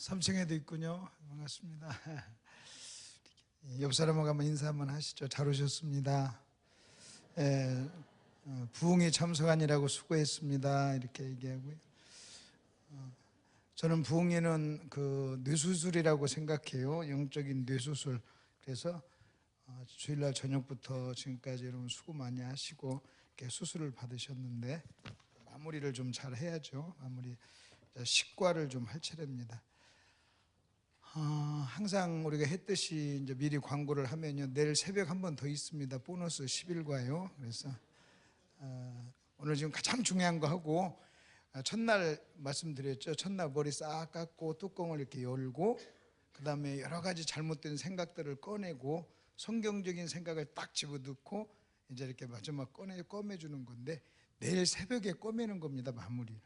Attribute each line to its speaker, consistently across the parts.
Speaker 1: 3층에도 있군요. 반갑습니다. 옆 사람하고 한번 인사 한번 하시죠. 잘 오셨습니다. 부흥에 참석하느라고 수고했습니다. 이렇게 얘기하고요. 저는 부흥회는 그 뇌수술이라고 생각해요. 영적인 뇌수술. 그래서 주일날 저녁부터 지금까지 여러분 수고 많이 하시고 이렇게 수술을 받으셨는데 마무리를 좀 잘 해야죠. 마무리 식과를 좀 할 차례입니다. 항상 우리가 했듯이 이제 미리 광고를 하면요, 내일 새벽 한 번 더 있습니다. 보너스 10일과요. 그래서 오늘 지금 가장 중요한 거 하고, 첫날 말씀드렸죠. 첫날 머리 싹 깎고 뚜껑을 이렇게 열고, 그 다음에 여러 가지 잘못된 생각들을 꺼내고 성경적인 생각을 딱 집어넣고 이제 이렇게 마지막 꺼내주는 건데, 내일 새벽에 꺼내는 겁니다, 마무리를.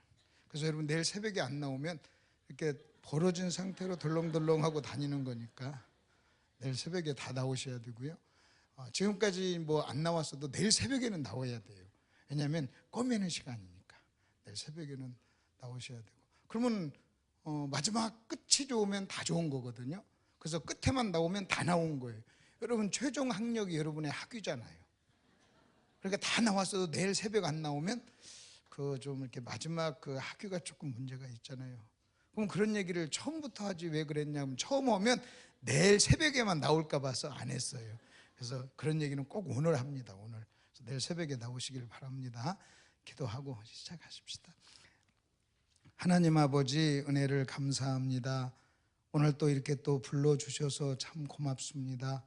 Speaker 1: 그래서 여러분 내일 새벽에 안 나오면 이렇게 벌어진 상태로 덜렁덜렁하고 다니는 거니까 내일 새벽에 다 나오셔야 되고요. 지금까지 뭐 안 나왔어도 내일 새벽에는 나와야 돼요. 왜냐하면 꺼내는 시간이니까 내일 새벽에는 나오셔야 되고, 그러면 마지막 끝이 좋으면 다 좋은 거거든요. 그래서 끝에만 나오면 다 나온 거예요. 여러분 최종 학력이 여러분의 학위잖아요. 그러니까 다 나왔어도 내일 새벽 안 나오면 그 좀 이렇게 마지막 그 학위가 조금 문제가 있잖아요. 그럼 그런 얘기를 처음부터 하지 왜 그랬냐면, 처음 오면 내일 새벽에만 나올까 봐서 안 했어요. 그래서 그런 얘기는 꼭 오늘 합니다. 오늘. 그래서 내일 새벽에 나오시길 바랍니다. 기도하고 시작하십시다. 하나님 아버지, 은혜를 감사합니다. 오늘 또 이렇게 또 불러주셔서 참 고맙습니다.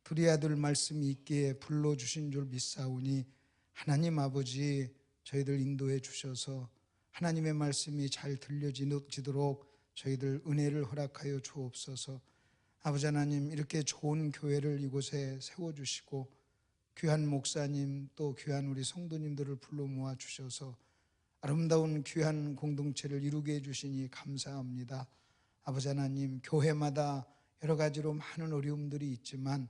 Speaker 1: 둘이 아들 말씀이 있기에 불러주신 줄 믿사오니, 하나님 아버지 저희들 인도해 주셔서 하나님의 말씀이 잘 들려지도록 저희들 은혜를 허락하여 주옵소서. 아버지 하나님, 이렇게 좋은 교회를 이곳에 세워주시고 귀한 목사님 또 귀한 우리 성도님들을 불러 모아 주셔서 아름다운 귀한 공동체를 이루게 해주시니 감사합니다. 아버지 하나님, 교회마다 여러 가지로 많은 어려움들이 있지만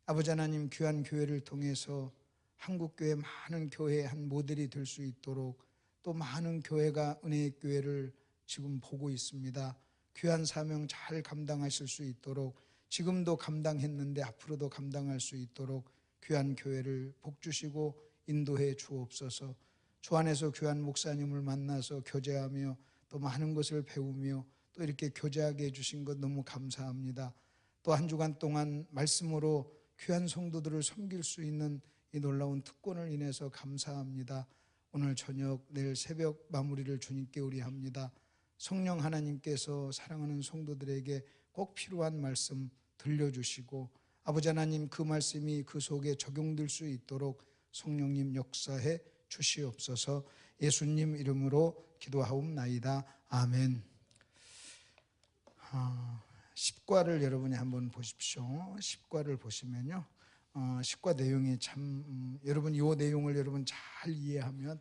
Speaker 1: 아버지 하나님, 귀한 교회를 통해서 한국교회 많은 교회의 한 모델이 될 수 있도록, 또 많은 교회가 은혜의 교회를 지금 보고 있습니다. 귀한 사명 잘 감당하실 수 있도록, 지금도 감당했는데 앞으로도 감당할 수 있도록 귀한 교회를 복주시고 인도해 주옵소서. 주 안에서 귀한 목사님을 만나서 교제하며 또 많은 것을 배우며 또 이렇게 교제하게 해주신 것 너무 감사합니다. 또 한 주간 동안 말씀으로 귀한 성도들을 섬길 수 있는 이 놀라운 특권을 인해서 감사합니다. 오늘 저녁 내일 새벽 마무리를 주님께 의뢰합니다. 성령 하나님께서 사랑하는 성도들에게 꼭 필요한 말씀 들려주시고, 아버지 하나님 그 말씀이 그 속에 적용될 수 있도록 성령님 역사해 주시옵소서. 예수님 이름으로 기도하옵나이다. 아멘. 10과를 여러분이 한번 보십시오. 10과를 보시면요, 10과 내용이 참 여러분 이 내용을 여러분 잘 이해하면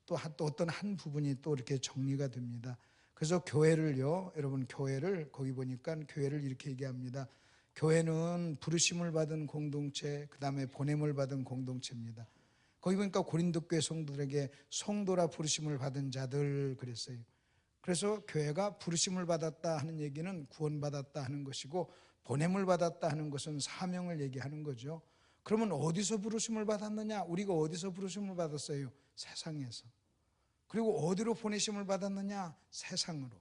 Speaker 1: 또 어떤 한 부분이 또 이렇게 정리가 됩니다. 그래서 교회를요, 여러분 교회를 거기 보니까 교회를 이렇게 얘기합니다. 교회는 부르심을 받은 공동체, 그 다음에 보냄을 받은 공동체입니다. 거기 보니까 고린도 교회 성도들에게 성도라 부르심을 받은 자들 그랬어요. 그래서 교회가 부르심을 받았다 하는 얘기는 구원받았다 하는 것이고, 보냄을 받았다 하는 것은 사명을 얘기하는 거죠. 그러면 어디서 부르심을 받았느냐? 우리가 어디서 부르심을 받았어요? 세상에서. 그리고 어디로 보내심을 받았느냐? 세상으로.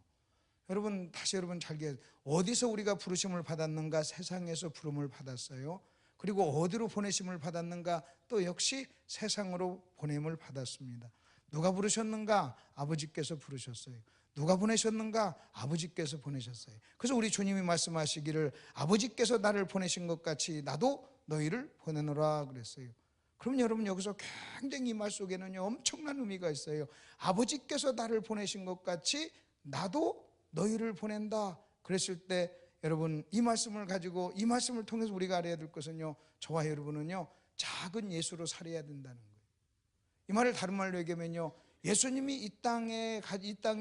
Speaker 1: 여러분 다시 여러분 잘 기억해요. 어디서 우리가 부르심을 받았는가? 세상에서 부름을 받았어요. 그리고 어디로 보내심을 받았는가? 또 역시 세상으로 보냄을 받았습니다. 누가 부르셨는가? 아버지께서 부르셨어요. 누가 보내셨는가? 아버지께서 보내셨어요. 그래서 우리 주님이 말씀하시기를 아버지께서 나를 보내신 것 같이 나도 너희를 보내노라 그랬어요. 그럼 여러분 여기서 굉장히 이 말 속에는요 엄청난 의미가 있어요. 아버지께서 나를 보내신 것 같이 나도 너희를 보낸다 그랬을 때, 여러분 이 말씀을 가지고 이 말씀을 통해서 우리가 알아야 될 것은요, 저와 여러분은요 작은 예수로 살아야 된다는 거예요. 이 말을 다른 말로 얘기하면요, 예수님이 이 땅에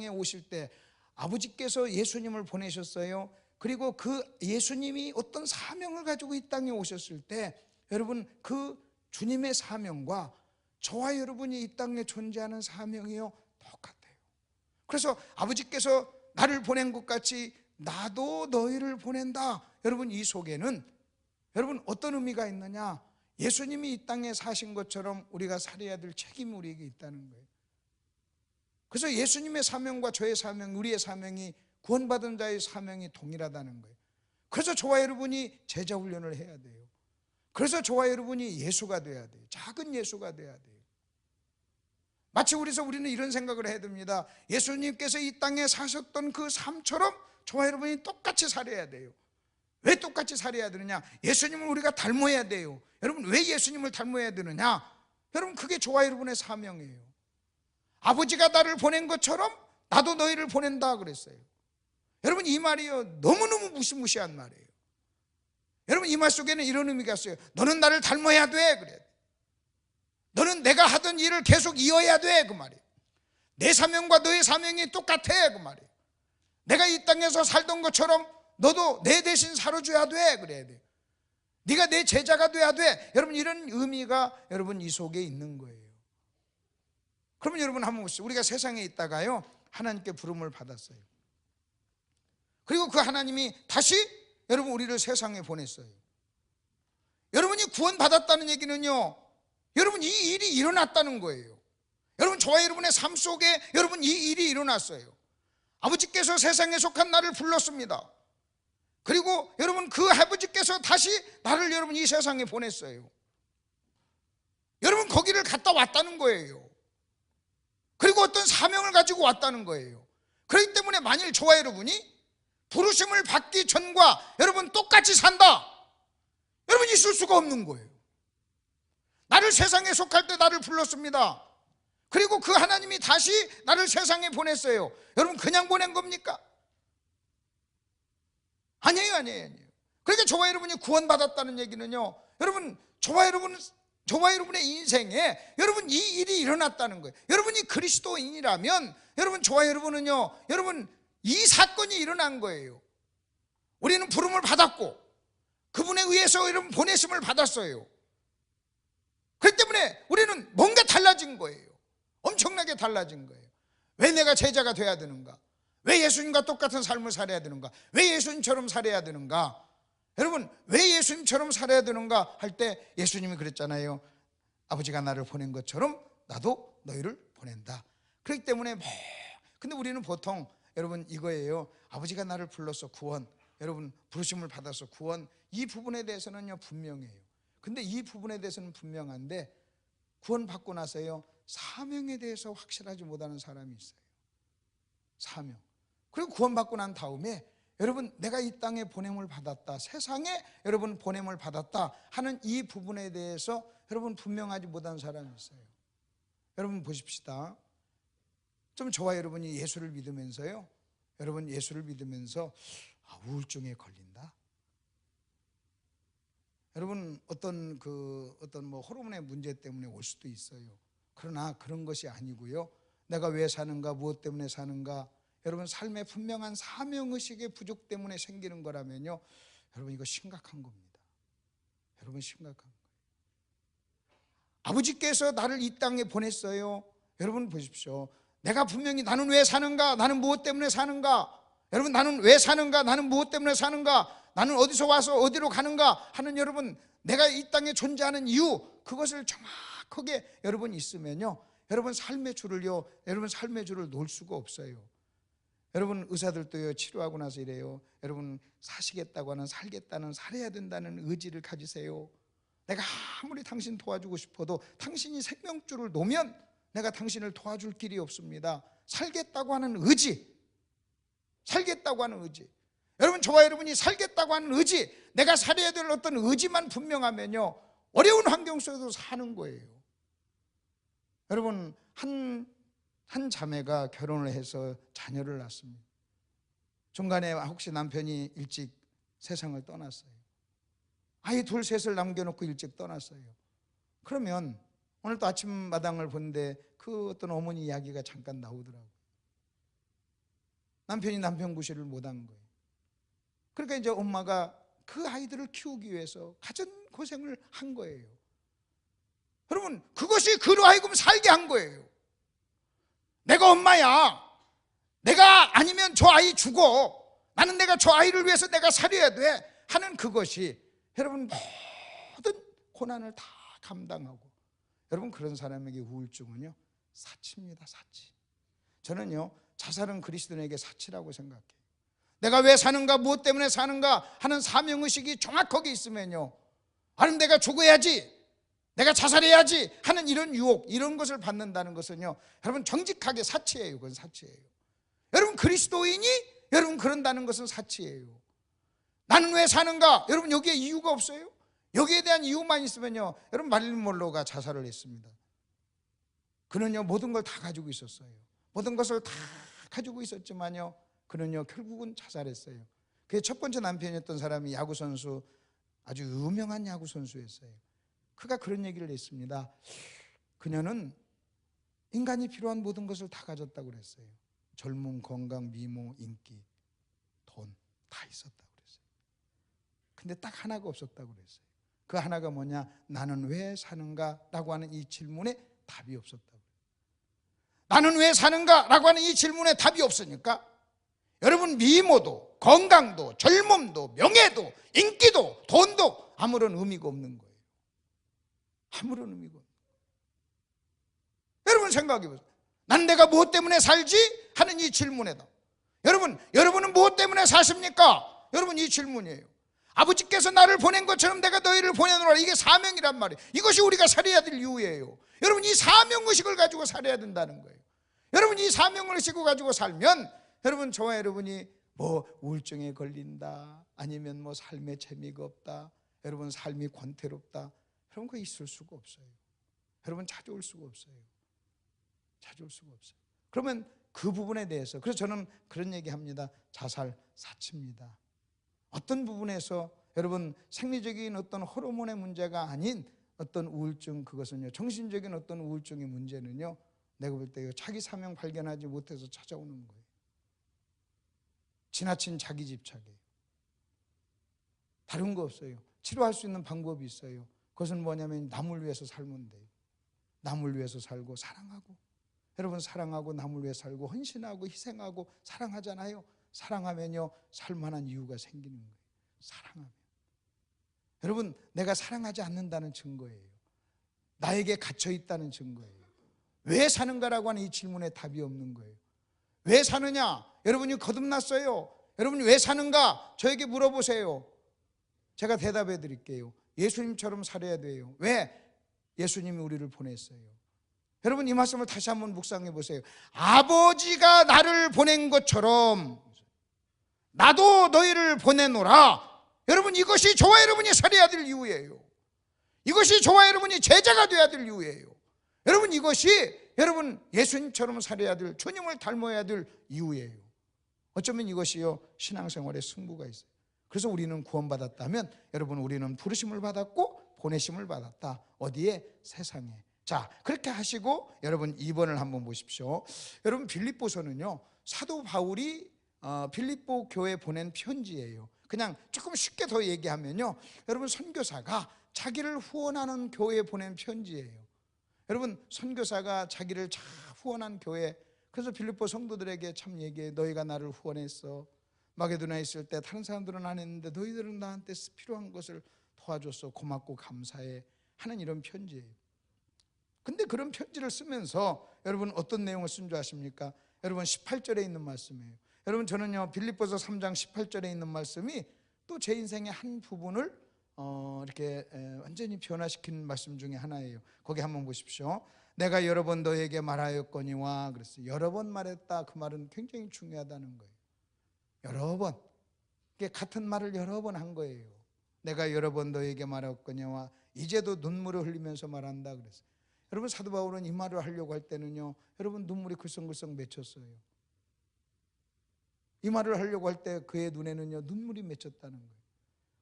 Speaker 1: 오실 때 아버지께서 예수님을 보내셨어요. 그리고 그 예수님이 어떤 사명을 가지고 이 땅에 오셨을 때, 여러분 그 주님의 사명과 저와 여러분이 이 땅에 존재하는 사명이요 똑같아요. 그래서 아버지께서 나를 보낸 것 같이 나도 너희를 보낸다. 여러분, 이 속에는 여러분 어떤 의미가 있느냐? 예수님이 이 땅에 사신 것처럼 우리가 살아야 될 책임이 우리에게 있다는 거예요. 그래서 예수님의 사명과 저의 사명, 우리의 사명이, 구원받은 자의 사명이 동일하다는 거예요. 그래서 저와 여러분이 제자 훈련을 해야 돼요. 그래서 저와 여러분이 예수가 돼야 돼요. 작은 예수가 돼야 돼요. 마치 우리는 이런 생각을 해야 됩니다. 예수님께서 이 땅에 사셨던 그 삶처럼 저와 여러분이 똑같이 살아야 돼요. 왜 똑같이 살아야 되느냐? 예수님을 우리가 닮아야 돼요. 여러분, 왜 예수님을 닮아야 되느냐? 여러분, 그게 저와 여러분의 사명이에요. 아버지가 나를 보낸 것처럼 나도 너희를 보낸다 그랬어요. 여러분, 이 말이요, 너무너무 무시무시한 말이에요. 여러분, 이 말 속에는 이런 의미가 있어요. 너는 나를 닮아야 돼, 그래. 너는 내가 하던 일을 계속 이어야 돼, 그 말이에요. 내 사명과 너의 사명이 똑같아, 그 말이에요. 내가 이 땅에서 살던 것처럼 너도 내 대신 살아줘야 돼, 그래야 돼. 네가 내 제자가 돼야 돼. 여러분, 이런 의미가 여러분 이 속에 있는 거예요. 그러면 여러분 한번 보시죠. 우리가 세상에 있다가요, 하나님께 부름을 받았어요. 그리고 그 하나님이 다시 여러분 우리를 세상에 보냈어요. 여러분이 구원받았다는 얘기는요, 여러분 이 일이 일어났다는 거예요. 여러분, 저와 여러분의 삶 속에 여러분 이 일이 일어났어요. 아버지께서 세상에 속한 나를 불렀습니다. 그리고 여러분 그 아버지께서 다시 나를 여러분 이 세상에 보냈어요. 여러분 거기를 갔다 왔다는 거예요. 그리고 어떤 사명을 가지고 왔다는 거예요. 그렇기 때문에 만일 저와 여러분이 부르심을 받기 전과 여러분 똑같이 산다, 여러분 있을 수가 없는 거예요. 나를 세상에 속할 때 나를 불렀습니다. 그리고 그 하나님이 다시 나를 세상에 보냈어요. 여러분 그냥 보낸 겁니까? 아니에요. 그러니까 저와 여러분이 구원받았다는 얘기는요, 여러분 저와 여러분의 인생에 여러분 이 일이 일어났다는 거예요. 여러분이 그리스도인이라면 여러분 저와 여러분은요, 여러분 이 사건이 일어난 거예요. 우리는 부름을 받았고 그분에 의해서 여러분 보내심을 받았어요. 그렇기 때문에 우리는 뭔가 달라진 거예요. 엄청나게 달라진 거예요. 왜 내가 제자가 돼야 되는가? 왜 예수님과 똑같은 삶을 살아야 되는가? 왜 예수님처럼 살아야 되는가? 여러분, 왜 예수님처럼 살아야 되는가 할 때 예수님이 그랬잖아요. 아버지가 나를 보낸 것처럼 나도 너희를 보낸다. 그렇기 때문에 근데 우리는 보통 여러분 이거예요. 아버지가 나를 불러서 구원, 여러분 부르심을 받아서 구원, 이 부분에 대해서는요 분명해요. 근데 이 부분에 대해서는 분명한데 구원받고 나서요 사명에 대해서 확실하지 못하는 사람이 있어요. 사명. 그리고 구원받고 난 다음에 여러분 내가 이 땅에 보냄을 받았다, 세상에 여러분 보냄을 받았다 하는 이 부분에 대해서 여러분 분명하지 못한 사람이 있어요. 여러분 보십시다. 좀 저와 여러분이 예수를 믿으면서요, 여러분 예수를 믿으면서 우울증에 걸린다. 여러분 어떤 뭐 호르몬의 문제 때문에 올 수도 있어요. 그러나 그런 것이 아니고요. 내가 왜 사는가, 무엇 때문에 사는가, 여러분 삶의 분명한 사명의식의 부족 때문에 생기는 거라면요, 여러분 이거 심각한 겁니다. 여러분 심각한 거예요. 아버지께서 나를 이 땅에 보냈어요. 여러분 보십시오. 내가 분명히 나는 왜 사는가, 나는 무엇 때문에 사는가, 여러분 나는 왜 사는가, 나는 무엇 때문에 사는가, 나는 어디서 와서 어디로 가는가 하는 여러분 내가 이 땅에 존재하는 이유, 그것을 정확하게 여러분 있으면요, 여러분 삶의 줄을요, 여러분 삶의 줄을 놓을 수가 없어요. 여러분 의사들도요 치료하고 나서 이래요. 여러분 사시겠다고 하는, 살겠다는, 살아야 된다는 의지를 가지세요. 내가 아무리 당신 도와주고 싶어도 당신이 생명줄을 놓으면 내가 당신을 도와줄 길이 없습니다. 살겠다고 하는 의지, 살겠다고 하는 의지. 여러분 저와 여러분이 살겠다고 하는 의지, 내가 살아야 될 어떤 의지만 분명하면요 어려운 환경 속에서 사는 거예요. 여러분 한 자매가 결혼을 해서 자녀를 낳습니다. 중간에 혹시 남편이 일찍 세상을 떠났어요. 아이 둘 셋을 남겨놓고 일찍 떠났어요. 그러면 오늘 또 아침마당을 보는데 그 어떤 어머니 이야기가 잠깐 나오더라고요. 남편이 남편 구실을 못한 거예요. 그러니까 이제 엄마가 그 아이들을 키우기 위해서 가진 고생을 한 거예요. 여러분 그것이 그로 하여금 살게 한 거예요. 내가 엄마야, 내가 아니면 저 아이 죽어, 나는 내가 저 아이를 위해서 내가 살려야 돼 하는 그것이 여러분 모든 고난을 다 감당하고, 여러분 그런 사람에게 우울증은요 사치입니다. 사치. 저는요 자살은 그리스도인에게 사치라고 생각해요. 내가 왜 사는가, 무엇 때문에 사는가 하는 사명의식이 정확하게 있으면요, 아니면 내가 죽어야지, 내가 자살해야지 하는 이런 유혹, 이런 것을 받는다는 것은요 여러분 정직하게 사치예요. 그건 사치예요. 여러분 그리스도인이 여러분 그런다는 것은 사치예요. 나는 왜 사는가? 여러분 여기에 이유가 없어요? 여기에 대한 이유만 있으면요, 여러분 마릴린 먼로가 자살을 했습니다. 그는요 모든 걸 다 가지고 있었어요. 모든 것을 다 가지고 있었지만요, 그는요 결국은 자살했어요. 그의 첫 번째 남편이었던 사람이 야구선수, 아주 유명한 야구선수였어요. 그가 그런 얘기를 했습니다. 그녀는 인간이 필요한 모든 것을 다 가졌다고 그랬어요. 젊음, 건강, 미모, 인기, 돈 다 있었다고 그랬어요. 근데 딱 하나가 없었다고 그랬어요. 그 하나가 뭐냐? 나는 왜 사는가? 라고 하는 이 질문에 답이 없었다고. 나는 왜 사는가? 라고 하는 이 질문에 답이 없으니까 여러분 미모도, 건강도, 젊음도, 명예도, 인기도, 돈도 아무런 의미가 없는 거예요. 아무런 의미가 없는 거예요. 여러분 생각해 보세요. 난 내가 무엇 때문에 살지? 하는 이 질문에다 여러분은 무엇 때문에 사십니까? 여러분 이 질문이에요. 아버지께서 나를 보낸 것처럼 내가 너희를 보내노라. 이게 사명이란 말이에요. 이것이 우리가 살아야 될 이유예요. 여러분 이 사명의식을 가지고 살아야 된다는 거예요. 여러분 이 사명의식을 가지고 살면 여러분 저와 여러분이 뭐 우울증에 걸린다, 아니면 뭐 삶에 재미가 없다, 여러분 삶이 권태롭다, 그런 거 있을 수가 없어요. 여러분 찾아올 수가 없어요. 찾아올 수가 없어요. 그러면 그 부분에 대해서, 그래서 저는 그런 얘기합니다. 자살 사치입니다. 어떤 부분에서 여러분 생리적인 어떤 호르몬의 문제가 아닌 어떤 우울증, 그것은요 정신적인 어떤 우울증의 문제는요 내가 볼 때요 자기 사명 발견하지 못해서 찾아오는 거예요. 지나친 자기 집착이에요. 다른 거 없어요. 치료할 수 있는 방법이 있어요. 그것은 뭐냐면 남을 위해서 살면 돼요. 남을 위해서 살고 사랑하고, 여러분 사랑하고 남을 위해 살고 헌신하고 희생하고 사랑하잖아요. 사랑하면요 살만한 이유가 생기는 거예요. 사랑하면. 여러분 내가 사랑하지 않는다는 증거예요. 나에게 갇혀 있다는 증거예요. 왜 사는가라고 하는 이 질문에 답이 없는 거예요. 왜 사느냐? 여러분이 거듭났어요. 여러분이 왜 사는가? 저에게 물어보세요. 제가 대답해 드릴게요. 예수님처럼 살아야 돼요. 왜? 예수님이 우리를 보냈어요. 여러분 이 말씀을 다시 한번 묵상해 보세요. 아버지가 나를 보낸 것처럼 나도 너희를 보내노라. 여러분 이것이 저와 여러분이 살아야 될 이유예요. 이것이 저와 여러분이 제자가 되어야 될 이유예요. 여러분 이것이 여러분 예수님처럼 살아야 될, 주님을 닮아야 될 이유예요. 어쩌면 이것이요 신앙생활에 승부가 있어요. 그래서 우리는 구원받았다면 여러분 우리는 부르심을 받았고 보내심을 받았다. 어디에? 세상에. 자 그렇게 하시고 여러분 2번을 한번 보십시오. 여러분 빌립보서는요 사도 바울이 빌립보 교회에 보낸 편지예요. 그냥 조금 쉽게 더 얘기하면요 여러분 선교사가 자기를 후원하는 교회에 보낸 편지예요. 여러분 선교사가 자기를 잘 후원한 교회, 그래서 빌립보 성도들에게 참 얘기해. 너희가 나를 후원했어. 마게도냐에 있을 때 다른 사람들은 안 했는데 너희들은 나한테 필요한 것을 도와줬어. 고맙고 감사해 하는 이런 편지예요. 근데 그런 편지를 쓰면서 여러분 어떤 내용을 쓴 줄 아십니까? 여러분 18절에 있는 말씀이에요. 여러분 저는요 빌립보서 3장 18절에 있는 말씀이 또 제 인생의 한 부분을 이렇게 완전히 변화시키는 말씀 중에 하나예요. 거기 한번 보십시오. 내가 여러 번 너에게 말하였거니와 그랬어요. 여러 번 말했다. 그 말은 굉장히 중요하다는 거예요. 여러 번, 같은 말을 여러 번 한 거예요. 내가 여러 번 너에게 말하였거니와 이제도 눈물을 흘리면서 말한다 그랬어요. 여러분 사도 바울은 이 말을 하려고 할 때는요 여러분 눈물이 글썽글썽 맺혔어요. 이 말을 하려고 할 때 그의 눈에는요 눈물이 맺혔다는 거예요.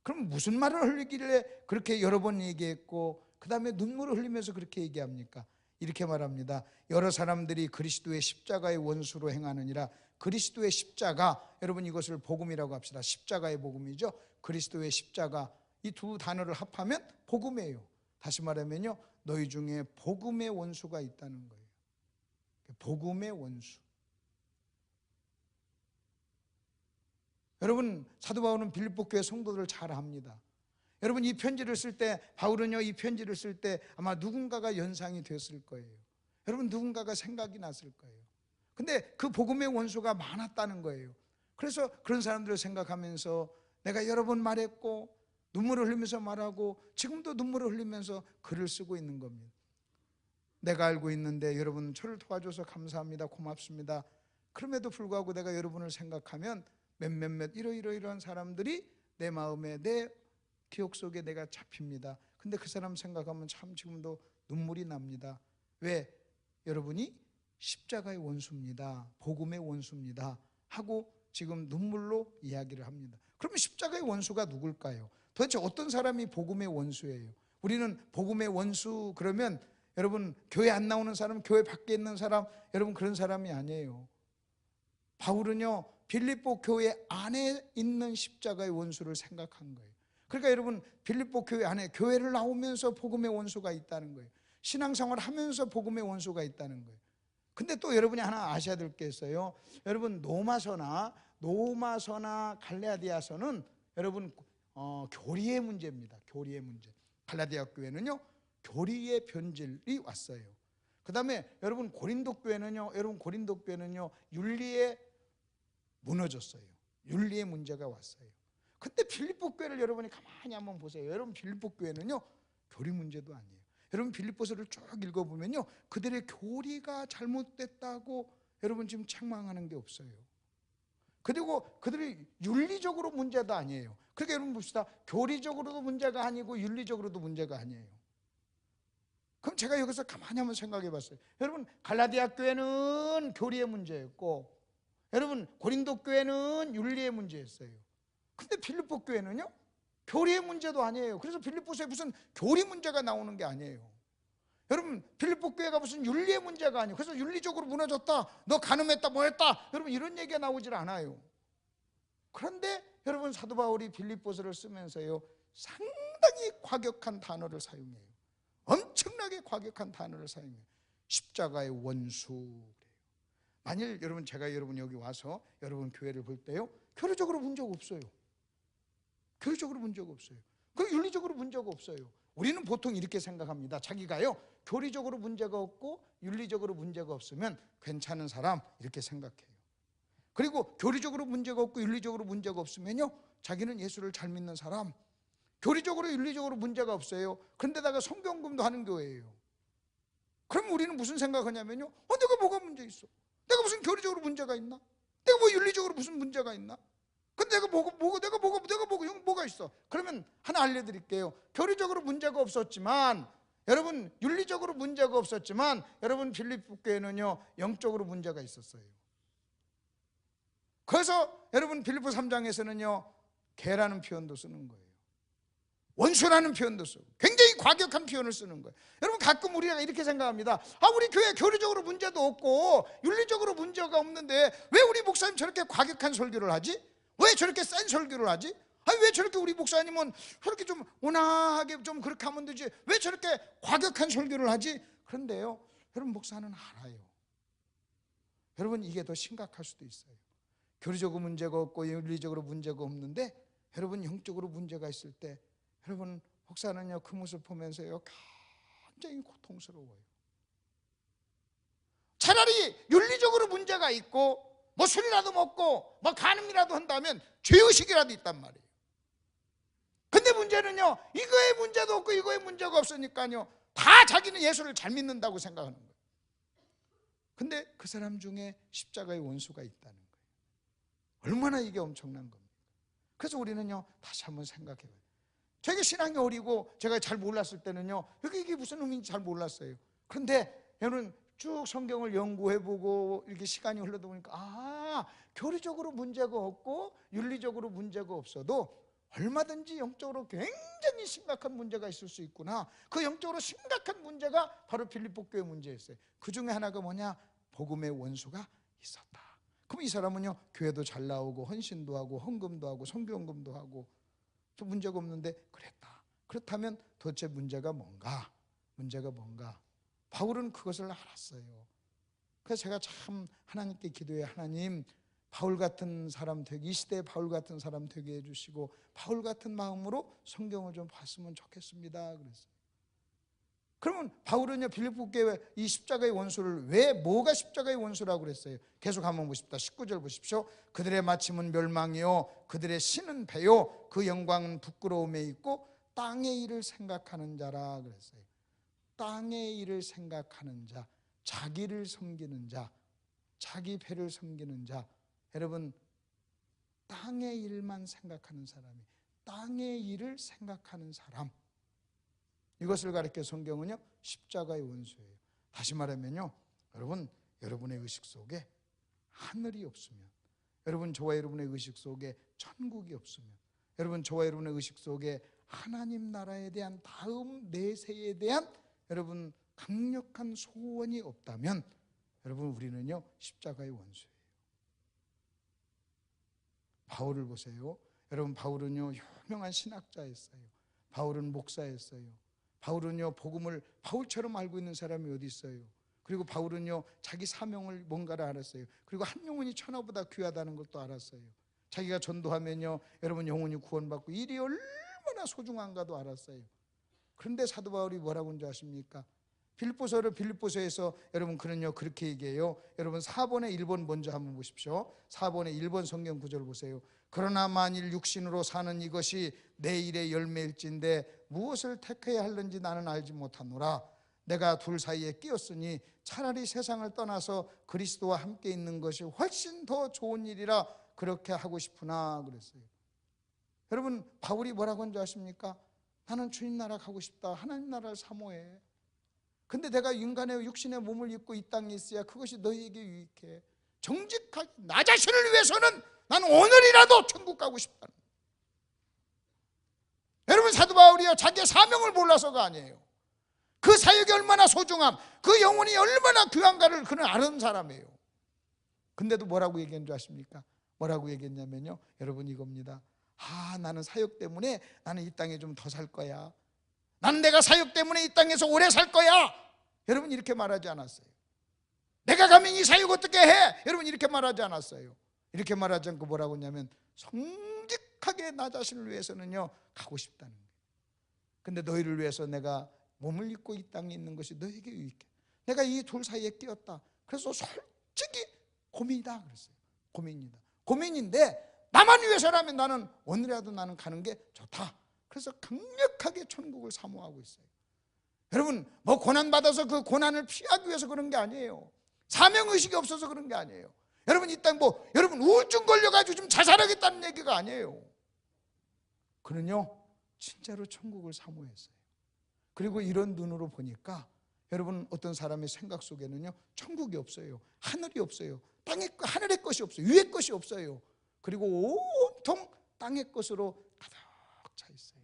Speaker 1: 그럼 무슨 말을 흘리길래 그렇게 여러 번 얘기했고 그 다음에 눈물을 흘리면서 그렇게 얘기합니까? 이렇게 말합니다. 여러 사람들이 그리스도의 십자가의 원수로 행하느니라. 그리스도의 십자가, 여러분 이것을 복음이라고 합시다. 십자가의 복음이죠. 그리스도의 십자가, 이 두 단어를 합하면 복음이에요. 다시 말하면요 너희 중에 복음의 원수가 있다는 거예요. 복음의 원수. 여러분, 사도 바울은 빌립보 교회 성도들을 잘 압니다. 여러분, 이 편지를 쓸 때, 바울은요, 이 편지를 쓸 때 아마 누군가가 연상이 됐을 거예요. 여러분, 누군가가 생각이 났을 거예요. 근데 그 복음의 원수가 많았다는 거예요. 그래서 그런 사람들을 생각하면서 내가 여러 번 말했고, 눈물을 흘리면서 말하고, 지금도 눈물을 흘리면서 글을 쓰고 있는 겁니다. 내가 알고 있는데 여러분 저를 도와줘서 감사합니다, 고맙습니다. 그럼에도 불구하고 내가 여러분을 생각하면 몇몇몇 이러이러한 사람들이 내 마음에, 내 기억 속에 내가 잡힙니다. 근데 그 사람 생각하면 참 지금도 눈물이 납니다. 왜? 여러분이 십자가의 원수입니다, 복음의 원수입니다 하고 지금 눈물로 이야기를 합니다. 그러면 십자가의 원수가 누굴까요? 도대체 어떤 사람이 복음의 원수예요? 우리는 복음의 원수 그러면 여러분 교회 안 나오는 사람, 교회 밖에 있는 사람, 여러분 그런 사람이 아니에요. 바울은요 빌립보 교회 안에 있는 십자가의 원수를 생각한 거예요. 그러니까 여러분 빌립보 교회 안에 교회를 나오면서 복음의 원수가 있다는 거예요. 신앙생활 하면서 복음의 원수가 있다는 거예요. 근데 또 여러분이 하나 아셔야 될 게 있어요. 여러분 노마서나 갈라디아서는 여러분 교리의 문제입니다. 교리의 문제. 갈라디아 교회는요 교리의 변질이 왔어요. 그 다음에 여러분 고린도 교회는요 윤리에 무너졌어요. 윤리의 문제가 왔어요. 근데 빌립보 교회를 여러분이 가만히 한번 보세요. 여러분 빌립보 교회는요 교리 문제도 아니에요. 여러분 빌립보서를 쭉 읽어보면요 그들의 교리가 잘못됐다고 여러분 지금 책망하는 게 없어요. 그리고 그들이 윤리적으로 문제도 아니에요. 그러니까 여러분 봅시다. 교리적으로도 문제가 아니고 윤리적으로도 문제가 아니에요. 그럼 제가 여기서 가만히 한번 생각해 봤어요. 여러분 갈라디아 교회는 교리의 문제였고 여러분 고린도 교회는 윤리의 문제였어요. 근데 빌립보 교회는요 교리의 문제도 아니에요. 그래서 빌립보서에 무슨 교리 문제가 나오는 게 아니에요. 여러분 빌립보 교회가 무슨 윤리의 문제가 아니에요. 그래서 윤리적으로 무너졌다, 너 간음했다, 뭐했다, 여러분 이런 얘기가 나오질 않아요. 그런데 여러분 사도 바울이 빌립보서를 쓰면서요 상당히 과격한 단어를 사용해요. 엄청나게 과격한 단어를 사용해요. 십자가의 원수. 만일 여러분 제가 여러분 여기 와서 여러분 교회를 볼 때요 교리적으로 문제가 없어요. 교리적으로 문제가 없어요. 그 윤리적으로 문제가 없어요. 우리는 보통 이렇게 생각합니다. 자기가요 교리적으로 문제가 없고 윤리적으로 문제가 없으면 괜찮은 사람 이렇게 생각해요. 그리고 교리적으로 문제가 없고 윤리적으로 문제가 없으면요 자기는 예수를 잘 믿는 사람, 교리적으로 윤리적으로 문제가 없어요. 그런데다가 성경금도 하는 교회예요. 그럼 우리는 무슨 생각하냐면요 내가 뭐가 문제 있어? 내가 무슨 교리적으로 문제가 있나? 내가 뭐 윤리적으로 무슨 문제가 있나? 근데 내가 뭐가 있어? 그러면 하나 알려드릴게요. 교리적으로 문제가 없었지만 여러분 윤리적으로 문제가 없었지만 여러분 빌립보 교회는요 영적으로 문제가 있었어요. 그래서 여러분 빌립보 3장에서는요 개라는 표현도 쓰는 거예요. 원수라는 표현도 쓰고 굉장히 과격한 표현을 쓰는 거예요. 여러분 가끔 우리가 이렇게 생각합니다. 우리 교회 교리적으로 문제도 없고 윤리적으로 문제가 없는데 왜 우리 목사님 저렇게 과격한 설교를 하지? 왜 저렇게 센 설교를 하지? 왜 저렇게 우리 목사님은 저렇게 좀 온화하게 좀 그렇게 하면 되지 왜 저렇게 과격한 설교를 하지? 그런데요 여러분 목사는 알아요. 여러분 이게 더 심각할 수도 있어요. 교리적으로 문제가 없고 윤리적으로 문제가 없는데 여러분 영적으로 문제가 있을 때 여러분 목사는요 그 모습 보면서요 굉장히 고통스러워요. 차라리 윤리적으로 문제가 있고 뭐 술이라도 먹고 뭐 간음이라도 한다면 죄의식이라도 있단 말이에요. 근데 문제는요 이거에 문제도 없고 이거에 문제가 없으니까요 다 자기는 예수를 잘 믿는다고 생각하는 거예요. 근데 그 사람 중에 십자가의 원수가 있다는 거예요. 얼마나 이게 엄청난 겁니까? 그래서 우리는요 다시 한번 생각해 봐요. 제가 신앙이 어리고 제가 잘 몰랐을 때는요 이게 무슨 의미인지 잘 몰랐어요. 그런데 여러분 쭉 성경을 연구해보고 이렇게 시간이 흘러다 보니까 교리적으로 문제가 없고 윤리적으로 문제가 없어도 얼마든지 영적으로 굉장히 심각한 문제가 있을 수 있구나. 그 영적으로 심각한 문제가 바로 빌립보 교회 문제였어요. 그 중에 하나가 뭐냐? 복음의 원수가 있었다. 그럼 이 사람은요 교회도 잘 나오고 헌신도 하고 헌금도 하고 성경금도 하고 또 문제가 없는데 그랬다. 그렇다면 도대체 문제가 뭔가? 바울은 그것을 알았어요. 그래서 제가 참 하나님께 기도해 하나님 바울 같은 사람 되게, 이 시대의 바울 같은 사람 되게 해주시고 바울 같은 마음으로 성경을 좀 봤으면 좋겠습니다 그랬어요. 그러면 바울은요 빌립보 교회 이 십자가의 원수를 왜 뭐가 십자가의 원수라고 그랬어요? 계속 한번 보십시다. 19절 보십시오. 그들의 마침은 멸망이요 그들의 신은 배요 그 영광은 부끄러움에 있고 땅의 일을 생각하는 자라 그랬어요. 땅의 일을 생각하는 자, 자기를 섬기는 자, 자기 배를 섬기는 자. 여러분, 땅의 일만 생각하는 사람이, 땅의 일을 생각하는 사람, 이것을 가리켜 성경은요 십자가의 원수예요. 다시 말하면요, 여러분의 의식 속에 하늘이 없으면, 여러분 저와 여러분의 의식 속에 천국이 없으면, 여러분 저와 여러분의 의식 속에 하나님 나라에 대한 다음 내세에 대한 여러분 강력한 소원이 없다면 여러분 우리는요 십자가의 원수예요. 바울을 보세요. 여러분 바울은요 유명한 신학자였어요. 바울은 목사였어요. 바울은요 복음을 바울처럼 알고 있는 사람이 어디 있어요? 그리고 바울은요 자기 사명을 뭔가를 알았어요. 그리고 한 영혼이 천하보다 귀하다는 걸 또 알았어요. 자기가 전도하면요 여러분 영혼이 구원받고 일이 얼마나 소중한가도 알았어요. 그런데 사도 바울이 뭐라고 하는지 아십니까? 빌립보서에서 여러분 그는요 그렇게 얘기해요. 여러분 4번의 1번 먼저 한번 보십시오. 4번의 1번 성경 구절 보세요. 그러나 만일 육신으로 사는 이것이 내 일의 열매일진데 무엇을 택해야 하는지 나는 알지 못하노라. 내가 둘 사이에 끼었으니 차라리 세상을 떠나서 그리스도와 함께 있는 것이 훨씬 더 좋은 일이라 그렇게 하고 싶으나 그랬어요. 여러분 바울이 뭐라고 하는지 아십니까? 나는 주님 나라 가고 싶다. 하나님 나라를 사모해. 근데 내가 인간의 육신의 몸을 입고 이 땅에 있어야 그것이 너희에게 유익해. 정직하게 나 자신을 위해서는 나는 오늘이라도 천국 가고 싶다. 여러분 사도 바울이요 자기의 사명을 몰라서가 아니에요. 그 사역이 얼마나 소중함, 그 영혼이 얼마나 귀한가를 그는 아는 사람이에요. 근데도 뭐라고 얘기한 줄 아십니까? 뭐라고 얘기했냐면요 여러분 이겁니다. 나는 사역 때문에 나는 이 땅에 좀 더 살 거야. 나는 내가 사역 때문에 이 땅에서 오래 살 거야. 여러분 이렇게 말하지 않았어요. 내가 가면 이 사역 어떻게 해? 여러분 이렇게 말하지 않았어요. 이렇게 말하지 않고 뭐라고 했냐면 성직하게 나 자신을 위해서는요 가고 싶다는 거예요. 근데 너희를 위해서 내가 몸을 입고 이 땅에 있는 것이 너에게 유익해. 내가 이 둘 사이에 끼었다. 그래서 솔직히 고민이다 그랬어요. 고민인데 나만 위해서라면 나는 오늘이라도 나는 가는 게 좋다. 그래서 강력하게 천국을 사모하고 있어요. 여러분 뭐 고난받아서 그 고난을 피하기 위해서 그런 게 아니에요. 사명의식이 없어서 그런 게 아니에요. 여러분 이 땅 여러분 우울증 걸려가지고 좀 자살하겠다는 얘기가 아니에요. 그는요 진짜로 천국을 사모했어요. 그리고 이런 눈으로 보니까 여러분 어떤 사람의 생각 속에는요 천국이 없어요. 하늘이 없어요. 하늘의 것이 없어요. 위의 것이 없어요. 그리고 온통 땅의 것으로 가득 차 있어요.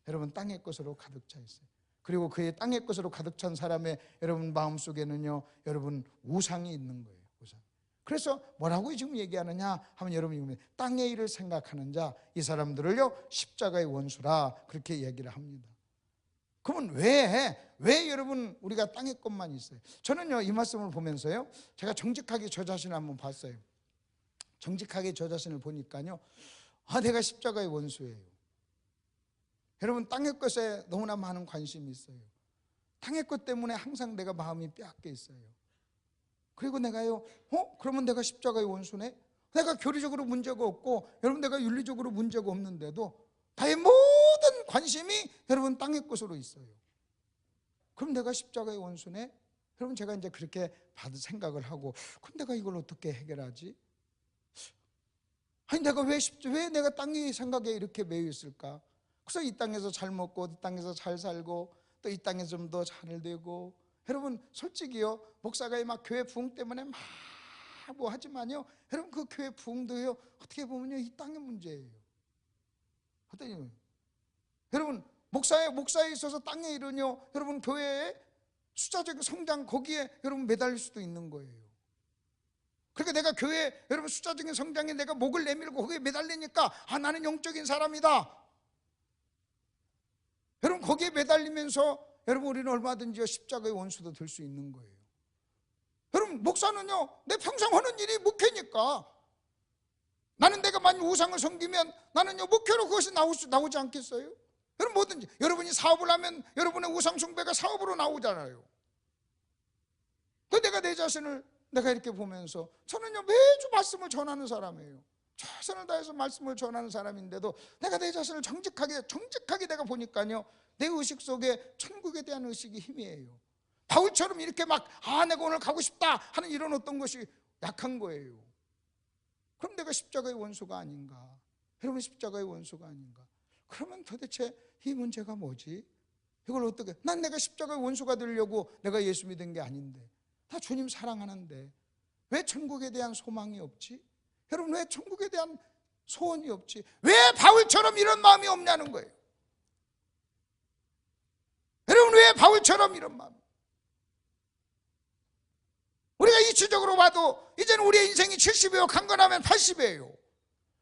Speaker 1: 여러분 땅의 것으로 가득 차 있어요. 그리고 그의 땅의 것으로 가득 찬 사람의 여러분 마음속에는요 여러분 우상이 있는 거예요. 우상. 그래서 뭐라고 지금 얘기하느냐 하면 여러분이 땅의 일을 생각하는 자, 이 사람들을요 십자가의 원수라 그렇게 얘기를 합니다. 그러면 왜 여러분 우리가 땅의 것만 있어요? 저는요 이 말씀을 보면서요 제가 정직하게 저 자신을 한번 봤어요. 정직하게 저 자신을 보니까요 내가 십자가의 원수예요. 여러분 땅의 것에 너무나 많은 관심이 있어요. 땅의 것 때문에 항상 내가 마음이 빼앗겨 있어요. 그리고 내가요 그러면 내가 십자가의 원수네? 내가 교리적으로 문제가 없고 여러분 내가 윤리적으로 문제가 없는데도 나의 모든 관심이 여러분 땅의 것으로 있어요. 그럼 내가 십자가의 원수네? 여러분 제가 이제 그렇게 받은 생각을 하고 그럼 내가 이걸 어떻게 해결하지? 아니 내가 왜 내가 땅의 생각에 이렇게 매여 있을까? 그래서 이 땅에서 잘 먹고 이 땅에서 잘 살고 또 이 땅에서 좀 더 잘 되고 여러분 솔직히요 목사가 막 교회 부흥 때문에 막 뭐 하지만요 여러분 그 교회 부흥도요 어떻게 보면요 이 땅의 문제예요. 어떠냐? 여러분 목사에 있어서 땅의 일은요 여러분 교회의 숫자적 성장 거기에 여러분 매달릴 수도 있는 거예요. 그러니까 내가 교회 여러분 숫자적인 성장에 내가 목을 내밀고 거기에 매달리니까 나는 영적인 사람이다. 여러분 거기에 매달리면서 여러분 우리는 얼마든지 십자가의 원수도 될 수 있는 거예요. 여러분 목사는요 내 평생 하는 일이 목회니까 나는 내가 만약 우상을 섬기면 나는요 목회로 그것이 나오지 않겠어요? 여러분 뭐든지 여러분이 사업을 하면 여러분의 우상 숭배가 사업으로 나오잖아요. 그 내가 내 자신을 내가 이렇게 보면서 저는요 매주 말씀을 전하는 사람이에요. 최선을 다해서 말씀을 전하는 사람인데도 내가 내 자신을 정직하게 내가 보니까요 내 의식 속에 천국에 대한 의식이 희미해요. 바울처럼 이렇게 막 내가 오늘 가고 싶다 하는 이런 어떤 것이 약한 거예요. 그럼 내가 십자가의 원수가 아닌가? 여러분 십자가의 원수가 아닌가? 그러면 도대체 이 문제가 뭐지? 이걸 어떻게, 난 내가 십자가의 원수가 되려고 내가 예수 믿은 게 아닌데, 나 주님 사랑하는데 왜 천국에 대한 소망이 없지? 여러분 왜 천국에 대한 소원이 없지? 왜 바울처럼 이런 마음이 없냐는 거예요. 여러분 왜 바울처럼 이런 마음? 우리가 이치적으로 봐도 이제는 우리의 인생이 70이에요 강건하면 80이에요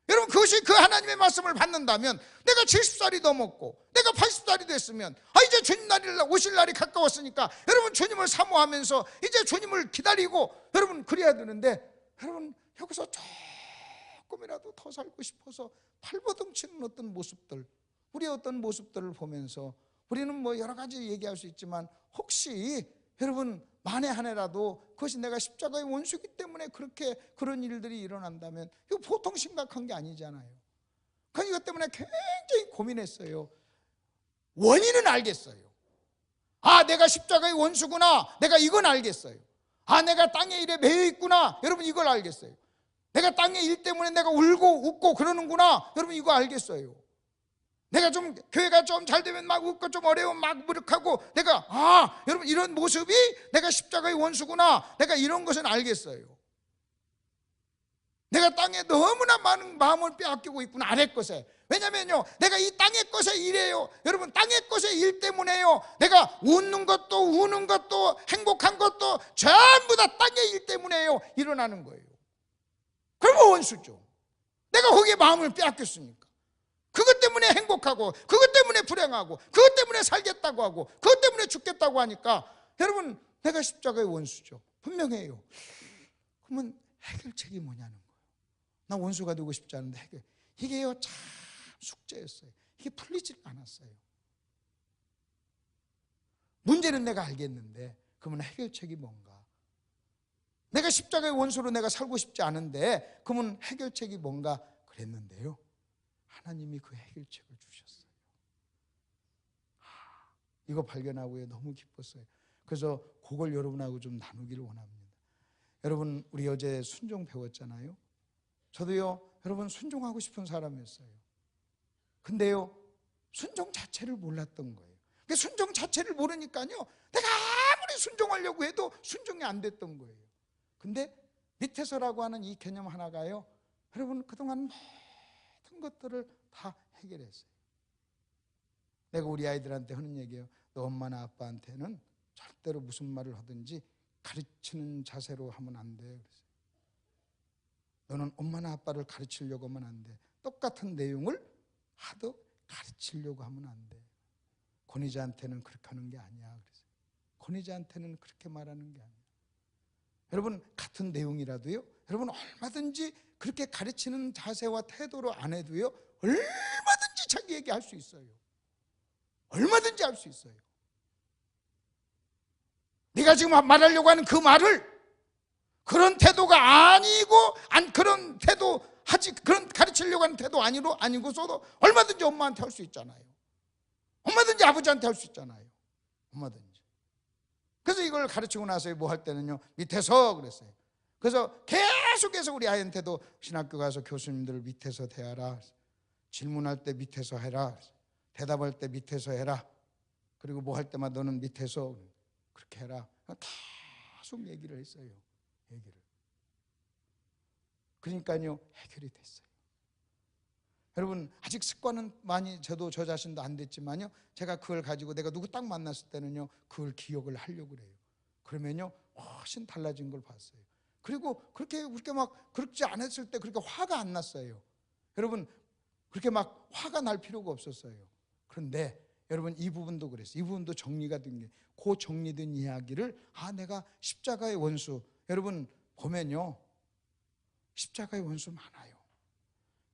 Speaker 1: 여러분 그것이 그 하나님의 말씀을 받는다면 내가 70살이 넘었고 내가 80살이 됐으면 이제 주님 오실 날이 가까웠으니까 여러분 주님을 사모하면서 이제 주님을 기다리고 여러분 그래야 되는데, 여러분 여기서 조금이라도 더 살고 싶어서 발버둥치는 어떤 모습들, 우리의 어떤 모습들을 보면서 우리는 뭐 여러 가지 얘기할 수 있지만 혹시 여러분 만에 하나라도 그것이 내가 십자가의 원수이기 때문에 그런 일들이 일어난다면 이거 보통 심각한 게 아니잖아요. 그러니까 이것 때문에 굉장히 고민했어요. 원인은 알겠어요. 내가 십자가의 원수구나, 내가 이건 알겠어요. 내가 땅의 일에 매여 있구나, 여러분 이걸 알겠어요. 내가 땅의 일 때문에 내가 울고 웃고 그러는구나, 여러분 이거 알겠어요. 내가 좀 교회가 좀 잘 되면 막 웃고 좀 어려우면 막 무력하고 내가 여러분 이런 모습이 내가 십자가의 원수구나, 내가 이런 것은 알겠어요. 내가 땅에 너무나 많은 마음을 빼앗기고 있구나, 아래 것에. 왜냐면요 내가 이 땅의 것에 일해요. 여러분 땅의 것의 일 때문에요 내가 웃는 것도 우는 것도 행복한 것도 전부 다 땅의 일 때문에요 일어나는 거예요. 그러면 원수죠. 내가 거기에 마음을 빼앗겼으니까. 그것 때문에 행복하고 그것 때문에 불행하고 그것 때문에 살겠다고 하고 그것 때문에 죽겠다고 하니까 여러분 내가 십자가의 원수죠. 분명해요. 그러면 해결책이 뭐냐는 거예요. 나 원수가 되고 싶지 않은데 이게요 참 숙제였어요. 이게 풀리질 않았어요. 문제는 내가 알겠는데 그러면 해결책이 뭔가? 내가 십자가의 원수로 내가 살고 싶지 않은데 그러면 해결책이 뭔가 그랬는데요 하나님이 그 해결책을 주셨어요. 이거 발견하고 너무 기뻤어요. 그래서 그걸 여러분하고 좀 나누기를 원합니다. 여러분 우리 어제 순종 배웠잖아요. 저도요 여러분 순종하고 싶은 사람이었어요. 근데요 순종 자체를 몰랐던 거예요. 순종 자체를 모르니까요 내가 아무리 순종하려고 해도 순종이 안 됐던 거예요. 근데 밑에서라고 하는 이 개념 하나가요 여러분 그동안 모든 것들을 다 해결했어요. 내가 우리 아이들한테 하는 얘기예요. 너 엄마나 아빠한테는 절대로 무슨 말을 하든지 가르치는 자세로 하면 안 돼. 그랬어요. 너는 엄마나 아빠를 가르치려고 하면 안 돼. 똑같은 내용을 하도 가르치려고 하면 안 돼. 권위자한테는 그렇게 하는 게 아니야. 그랬어요. 권위자한테는 그렇게 말하는 게 아니야. 여러분 같은 내용이라도요 여러분 얼마든지 그렇게 가르치는 자세와 태도로 안 해도요 얼마든지 자기 얘기할 수 있어요. 얼마든지 할 수 있어요. 네가 지금 말하려고 하는 그 말을 그런 태도가 아니고 그런 태도 하지, 그런 가르치려고 하는 태도 아니고서도 얼마든지 엄마한테 할 수 있잖아요. 얼마든지 아버지한테 할 수 있잖아요. 얼마든지. 그래서 이걸 가르치고 나서 뭐 할 때는요 밑에서 그랬어요. 그래서 계속해서 우리 아이한테도 신학교 가서 교수님들을 밑에서 대하라, 질문할 때 밑에서 해라, 대답할 때 밑에서 해라, 그리고 뭐 할 때마다 너는 밑에서 그렇게 해라. 계속 얘기를 했어요. 얘기를. 그러니까요 해결이 됐어요. 여러분 아직 습관은 많이 저 자신도 안 됐지만요 제가 그걸 가지고 내가 누구 딱 만났을 때는요 그걸 기억을 하려고 그래요. 그러면요 훨씬 달라진 걸 봤어요. 그리고 그렇게 막 그렇지 않았을 때 그렇게 화가 안 났어요. 여러분 그렇게 막 화가 날 필요가 없었어요. 그런데 여러분 이 부분도 그랬어요. 이 부분도 정리가 된 게, 그 정리된 이야기를 내가 십자가의 원수, 여러분 보면요 십자가의 원수 많아요.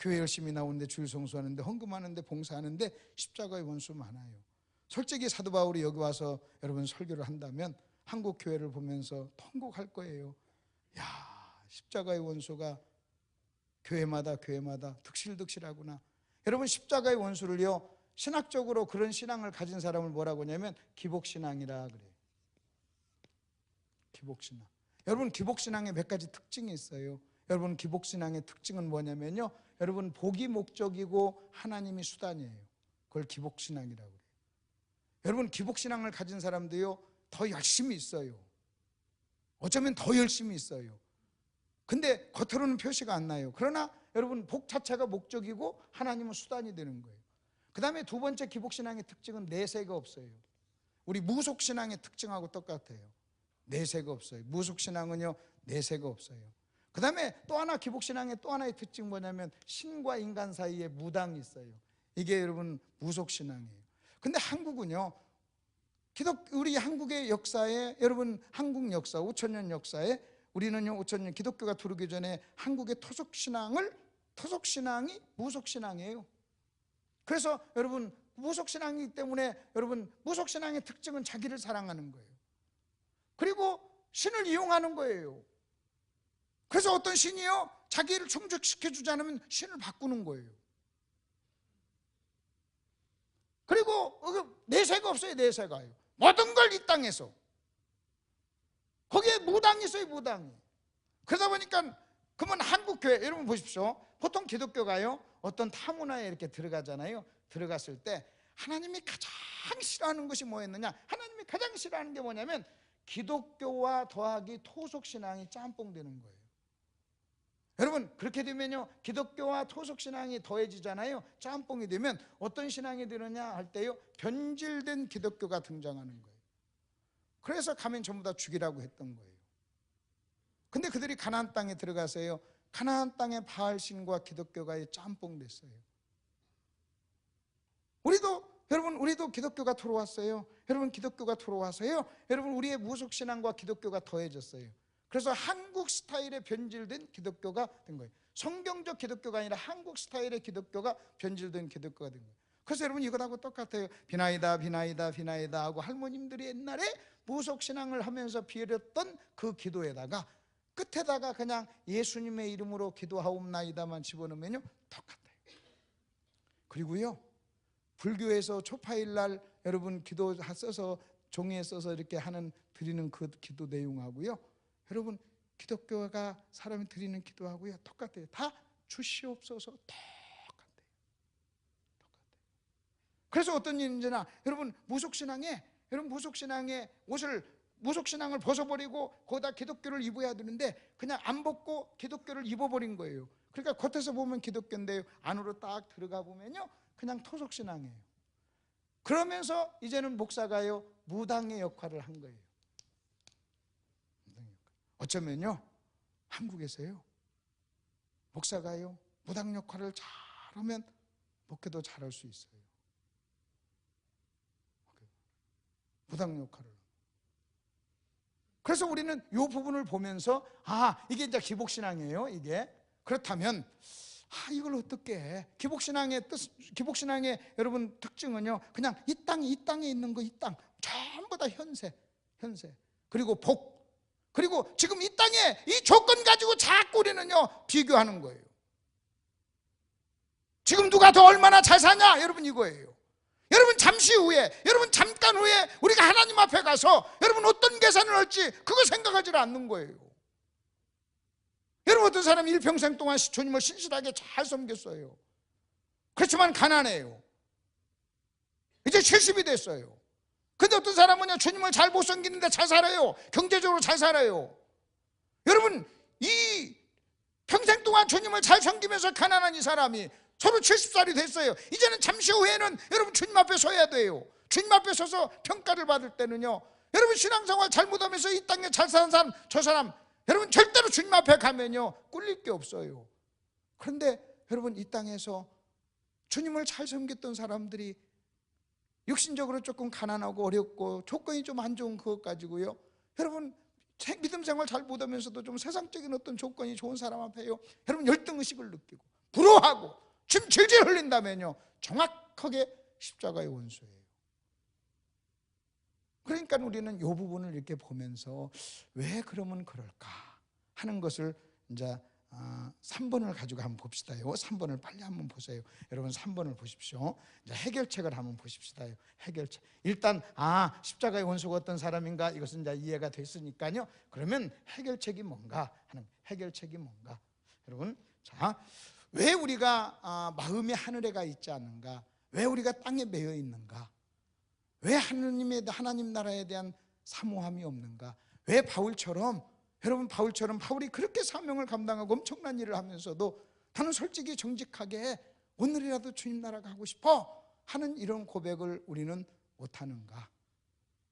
Speaker 1: 교회 열심히 나오는데 주일 성수하는데 헌금하는데 봉사하는데 십자가의 원수 많아요. 솔직히 사도 바울이 여기 와서 여러분 설교를 한다면 한국 교회를 보면서 통곡할 거예요. 야, 십자가의 원수가 교회마다 득실득실하구나. 여러분, 십자가의 원수를요, 신학적으로 그런 신앙을 가진 사람을 뭐라고 하냐면 기복신앙이라 그래요. 기복신앙. 여러분, 기복신앙에 몇 가지 특징이 있어요. 여러분, 기복신앙의 특징은 뭐냐면요, 여러분, 복이 목적이고 하나님이 수단이에요. 그걸 기복신앙이라고 그래요. 여러분, 기복신앙을 가진 사람도요, 더 열심히 있어요. 어쩌면 더 열심히 있어요. 근데 겉으로는 표시가 안 나요. 그러나 여러분, 복 자체가 목적이고 하나님은 수단이 되는 거예요. 그 다음에 두 번째 기복신앙의 특징은 내세가 없어요. 우리 무속신앙의 특징하고 똑같아요. 내세가 없어요. 무속신앙은요, 내세가 없어요. 그 다음에 또 하나, 기복신앙의 또 하나의 특징이 뭐냐면 신과 인간 사이에 무당이 있어요. 이게 여러분 무속신앙이에요. 근데 한국은요, 우리 한국의 역사에, 여러분 한국 역사 5,000년 역사에 우리는요 5,000년 기독교가 들어오기 전에 한국의 토속신앙이 무속신앙이에요. 그래서 여러분 무속신앙이기 때문에 여러분 무속신앙의 특징은 자기를 사랑하는 거예요. 그리고 신을 이용하는 거예요. 그래서 어떤 신이요, 자기를 충족시켜주지 않으면 신을 바꾸는 거예요. 그리고 내세가 없어요. 내세가요. 모든 걸 이 땅에서. 거기에 무당이 있어요. 무당이. 그러다 보니까 그러면 한국교회, 여러분 보십시오. 보통 기독교가요, 어떤 타문화에 이렇게 들어가잖아요. 들어갔을 때 하나님이 가장 싫어하는 것이 뭐였느냐, 하나님이 가장 싫어하는 게 뭐냐면 기독교와 더하기 토속신앙이 짬뽕 되는 거예요. 여러분, 그렇게 되면요, 기독교와 토속신앙이 더해지잖아요. 짬뽕이 되면 어떤 신앙이 되느냐 할 때요, 변질된 기독교가 등장하는 거예요. 그래서 가면 전부 다 죽이라고 했던 거예요. 근데 그들이 가나안 땅에 들어가서요, 가나안 땅의 바알신과 기독교가 짬뽕 됐어요. 우리도 기독교가 들어왔어요. 여러분, 기독교가 들어와서요, 여러분 우리의 무속신앙과 기독교가 더해졌어요. 그래서 한국 스타일의 변질된 기독교가 된 거예요. 성경적 기독교가 아니라 한국 스타일의 기독교가 변질된 기독교가 된 거예요. 그래서 여러분 이것하고 똑같아요. 비나이다 비나이다 비나이다 하고 할머님들이 옛날에 무속신앙을 하면서 비렸던 그 기도에다가 끝에다가 그냥 예수님의 이름으로 기도하옵나이다만 집어넣으면요 똑같아요. 그리고요, 불교에서 초파일날 여러분 기도 써서 종이에 써서 이렇게 드리는 그 기도 내용하고요, 여러분 기독교가 사람이 드리는 기도하고요 똑같아요. 다 주시옵소서. 똑같아요. 그래서 어떤 일인지나, 여러분 무속신앙의 무속신앙을 벗어버리고 거기다 기독교를 입어야 되는데 그냥 안 벗고 기독교를 입어버린 거예요. 그러니까 겉에서 보면 기독교인데 안으로 딱 들어가 보면요 그냥 토속신앙이에요. 그러면서 이제는 목사가요 무당의 역할을 한 거예요. 어쩌면요 한국에서요 목사가요 무당 역할을 잘하면 목회도 잘할 수 있어요. 무당 역할을. 그래서 우리는 이 부분을 보면서 이게 이제 기복신앙이에요. 이게 그렇다면 이걸 어떻게 해? 기복신앙의 여러분 특징은요 그냥 이 땅에 있는 거, 이 땅 전부 다 현세 그리고 복, 그리고 지금 이 땅에 이 조건 가지고 자꾸 우리는요 비교하는 거예요. 지금 누가 더 얼마나 잘 사냐, 여러분 이거예요. 여러분 잠깐 후에 우리가 하나님 앞에 가서 여러분 어떤 계산을 할지 그거 생각하지 않는 거예요. 여러분 어떤 사람이 일평생 동안 주님을 신실하게 잘 섬겼어요. 그렇지만 가난해요. 이제 70이 됐어요. 근데 어떤 사람은요 주님을 잘 못 섬기는데 잘 살아요. 경제적으로 잘 살아요. 여러분 이 평생 동안 주님을 잘 섬기면서 가난한 이 사람이 서로 70살이 됐어요. 이제는 잠시 후에는 여러분 주님 앞에 서야 돼요. 주님 앞에 서서 평가를 받을 때는요 여러분 신앙생활 잘못하면서 이 땅에 잘 사는 사람, 저 사람 여러분 절대로 주님 앞에 가면요 꿀릴 게 없어요. 그런데 여러분 이 땅에서 주님을 잘 섬겼던 사람들이 육신적으로 조금 가난하고 어렵고 조건이 좀 안 좋은 그것 가지고요 여러분 믿음 생활 잘 못하면서도 좀 세상적인 어떤 조건이 좋은 사람 앞에요 여러분 열등의식을 느끼고 부러워하고 침 질질 흘린다면요 정확하게 십자가의 원수예요. 그러니까 우리는 이 부분을 이렇게 보면서 왜 그러면 그럴까 하는 것을 이제 3번을 가지고 한번 봅시다요. 3번을 빨리 한번 보세요. 여러분 3번을 보십시오. 이제 해결책을 한번 보십시다요. 해결책. 일단 십자가의 원수가 어떤 사람인가 이것은 이제 이해가 됐으니까요. 그러면 해결책이 뭔가 하는 해결책이 뭔가. 여러분, 자, 왜 우리가 마음이 하늘에가 있지 않는가? 왜 우리가 땅에 매여 있는가? 왜 하나님 나라에 대한 사모함이 없는가? 왜 여러분 바울처럼 바울이 그렇게 사명을 감당하고 엄청난 일을 하면서도 나는 솔직히 정직하게 오늘이라도 주님 나라 가고 싶어 하는 이런 고백을 우리는 못하는가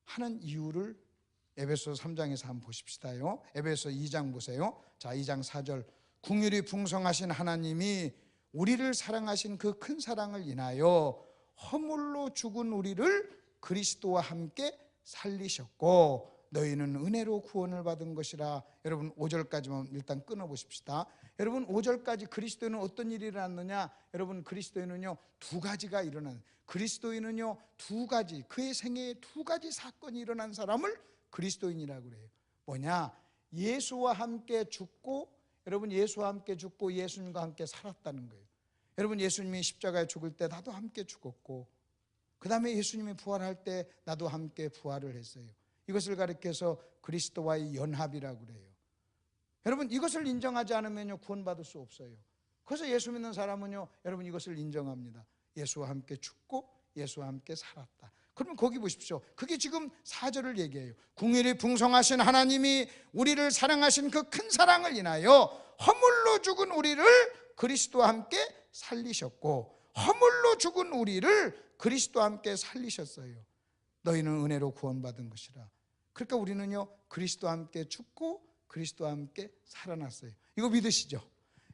Speaker 1: 하는 이유를 에베소 3장에서 한번 보십시다요. 에베소 2장 보세요. 자, 2장 4절. 긍휼이 풍성하신 하나님이 우리를 사랑하신 그 큰 사랑을 인하여 허물로 죽은 우리를 그리스도와 함께 살리셨고 너희는 은혜로 구원을 받은 것이라. 여러분 5절까지만 일단 끊어보십시다. 여러분 5절까지 그리스도에는 어떤 일이 일어났느냐? 여러분 그리스도에는요 두 가지가 일어난, 그리스도인은요 두 가지, 그의 생애에 두 가지 사건이 일어난 사람을 그리스도인이라고 그래요. 뭐냐? 예수와 함께 죽고, 여러분 예수와 함께 죽고 예수님과 함께 살았다는 거예요. 여러분 예수님이 십자가에 죽을 때 나도 함께 죽었고, 그 다음에 예수님이 부활할 때 나도 함께 부활을 했어요. 이것을 가리켜서 그리스도와의 연합이라고 그래요. 여러분 이것을 인정하지 않으면 구원받을 수 없어요. 그래서 예수 믿는 사람은요 여러분 이것을 인정합니다. 예수와 함께 죽고 예수와 함께 살았다. 그러면 거기 보십시오. 그게 지금 4절을 얘기해요. 긍휼이 풍성하신 하나님이 우리를 사랑하신 그 큰 사랑을 인하여 허물로 죽은 우리를 그리스도와 함께 살리셨고, 허물로 죽은 우리를 그리스도와 함께 살리셨어요. 너희는 은혜로 구원받은 것이라. 그러니까 우리는요 그리스도와 함께 죽고 그리스도와 함께 살아났어요. 이거 믿으시죠?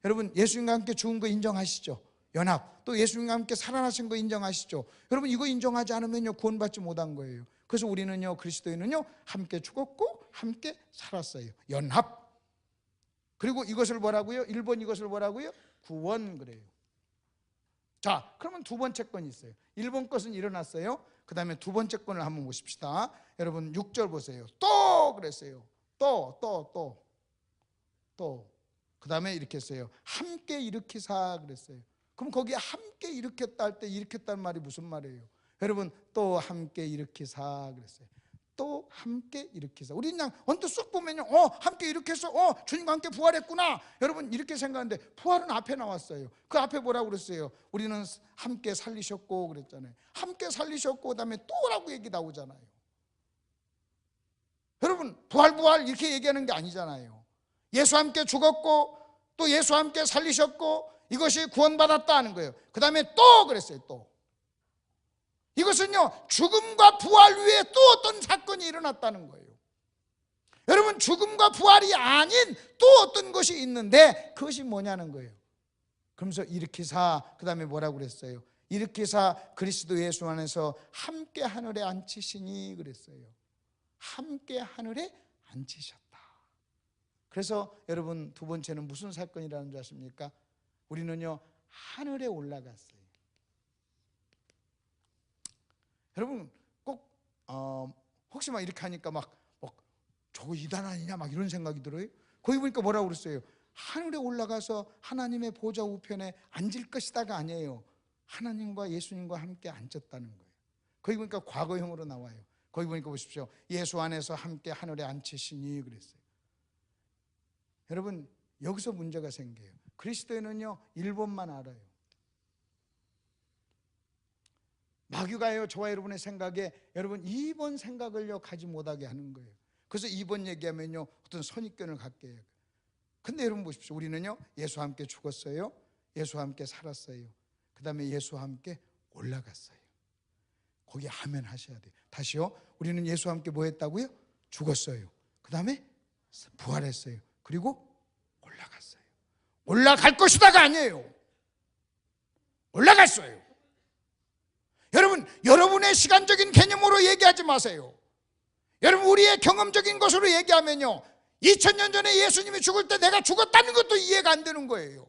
Speaker 1: 여러분 예수님과 함께 죽은 거 인정하시죠? 연합. 또 예수님과 함께 살아나신 거 인정하시죠? 여러분 이거 인정하지 않으면요 구원받지 못한 거예요. 그래서 우리는요 그리스도인은요 함께 죽었고 함께 살았어요. 연합. 그리고 이것을 뭐라고요? 1번 이것을 뭐라고요? 구원 그래요. 자, 그러면 두 번째 건이 있어요. 1번 것은 일어났어요. 그 다음에 두 번째 건을 한번 보십시다. 여러분 6절 보세요. 또 그랬어요. 또 그 다음에 이렇게 했어요. 함께 일으키사 그랬어요. 그럼 거기에 함께 일으켰다 할 때 일으켰다는 말이 무슨 말이에요? 여러분 또 함께 일으키사 그랬어요. 또 함께 일으키사. 우리 그냥 언뜻 쑥 보면요 함께 일으켰어. 주님과 함께 부활했구나. 여러분 이렇게 생각하는데 부활은 앞에 나왔어요. 그 앞에 뭐라고 그랬어요? 우리는 함께 살리셨고 그랬잖아요. 함께 살리셨고 그 다음에 또라고 얘기 나오잖아요. 여러분 부활 이렇게 얘기하는 게 아니잖아요. 예수와 함께 죽었고 또 예수와 함께 살리셨고 이것이 구원받았다 하는 거예요. 그 다음에 또 그랬어요. 또 이것은요 죽음과 부활 위에 또 어떤 사건이 일어났다는 거예요. 여러분 죽음과 부활이 아닌 또 어떤 것이 있는데 그것이 뭐냐는 거예요. 그러면서 일으키사 그 다음에 뭐라고 그랬어요? 일으키사 그리스도 예수 안에서 함께 하늘에 앉히시니 그랬어요. 함께 하늘에 앉히셨다. 그래서 여러분 두 번째는 무슨 사건이라는 줄 아십니까? 우리는요 하늘에 올라갔어요. 여러분 꼭 혹시 막 이렇게 하니까 막 저거 이단 아니냐 막 이런 생각이 들어요. 거기 보니까 뭐라고 그랬어요? 하늘에 올라가서 하나님의 보좌 우편에 앉을 것이다가 아니에요. 하나님과 예수님과 함께 앉았다는 거예요. 거기 보니까 과거형으로 나와요. 거기 보니까 보십시오. 예수 안에서 함께 하늘에 앉히시니 그랬어요. 여러분 여기서 문제가 생겨요. 그리스도인은요 1번만 알아요. 마귀가요 저와 여러분의 생각에 여러분 2번 생각을요 가지 못하게 하는 거예요. 그래서 2번 얘기하면요 어떤 선입견을 갖게 해요. 근데 여러분 보십시오. 우리는요 예수와 함께 죽었어요. 예수와 함께 살았어요. 그 다음에 예수와 함께 올라갔어요. 거기 아멘 하셔야 돼요. 다시요. 우리는 예수와 함께 뭐 했다고요? 죽었어요. 그 다음에 부활했어요. 그리고 올라갔어요. 올라갈 것이다가 아니에요. 올라갔어요. 여러분 여러분의 시간적인 개념으로 얘기하지 마세요. 여러분 우리의 경험적인 것으로 얘기하면요 2000년 전에 예수님이 죽을 때 내가 죽었다는 것도 이해가 안 되는 거예요.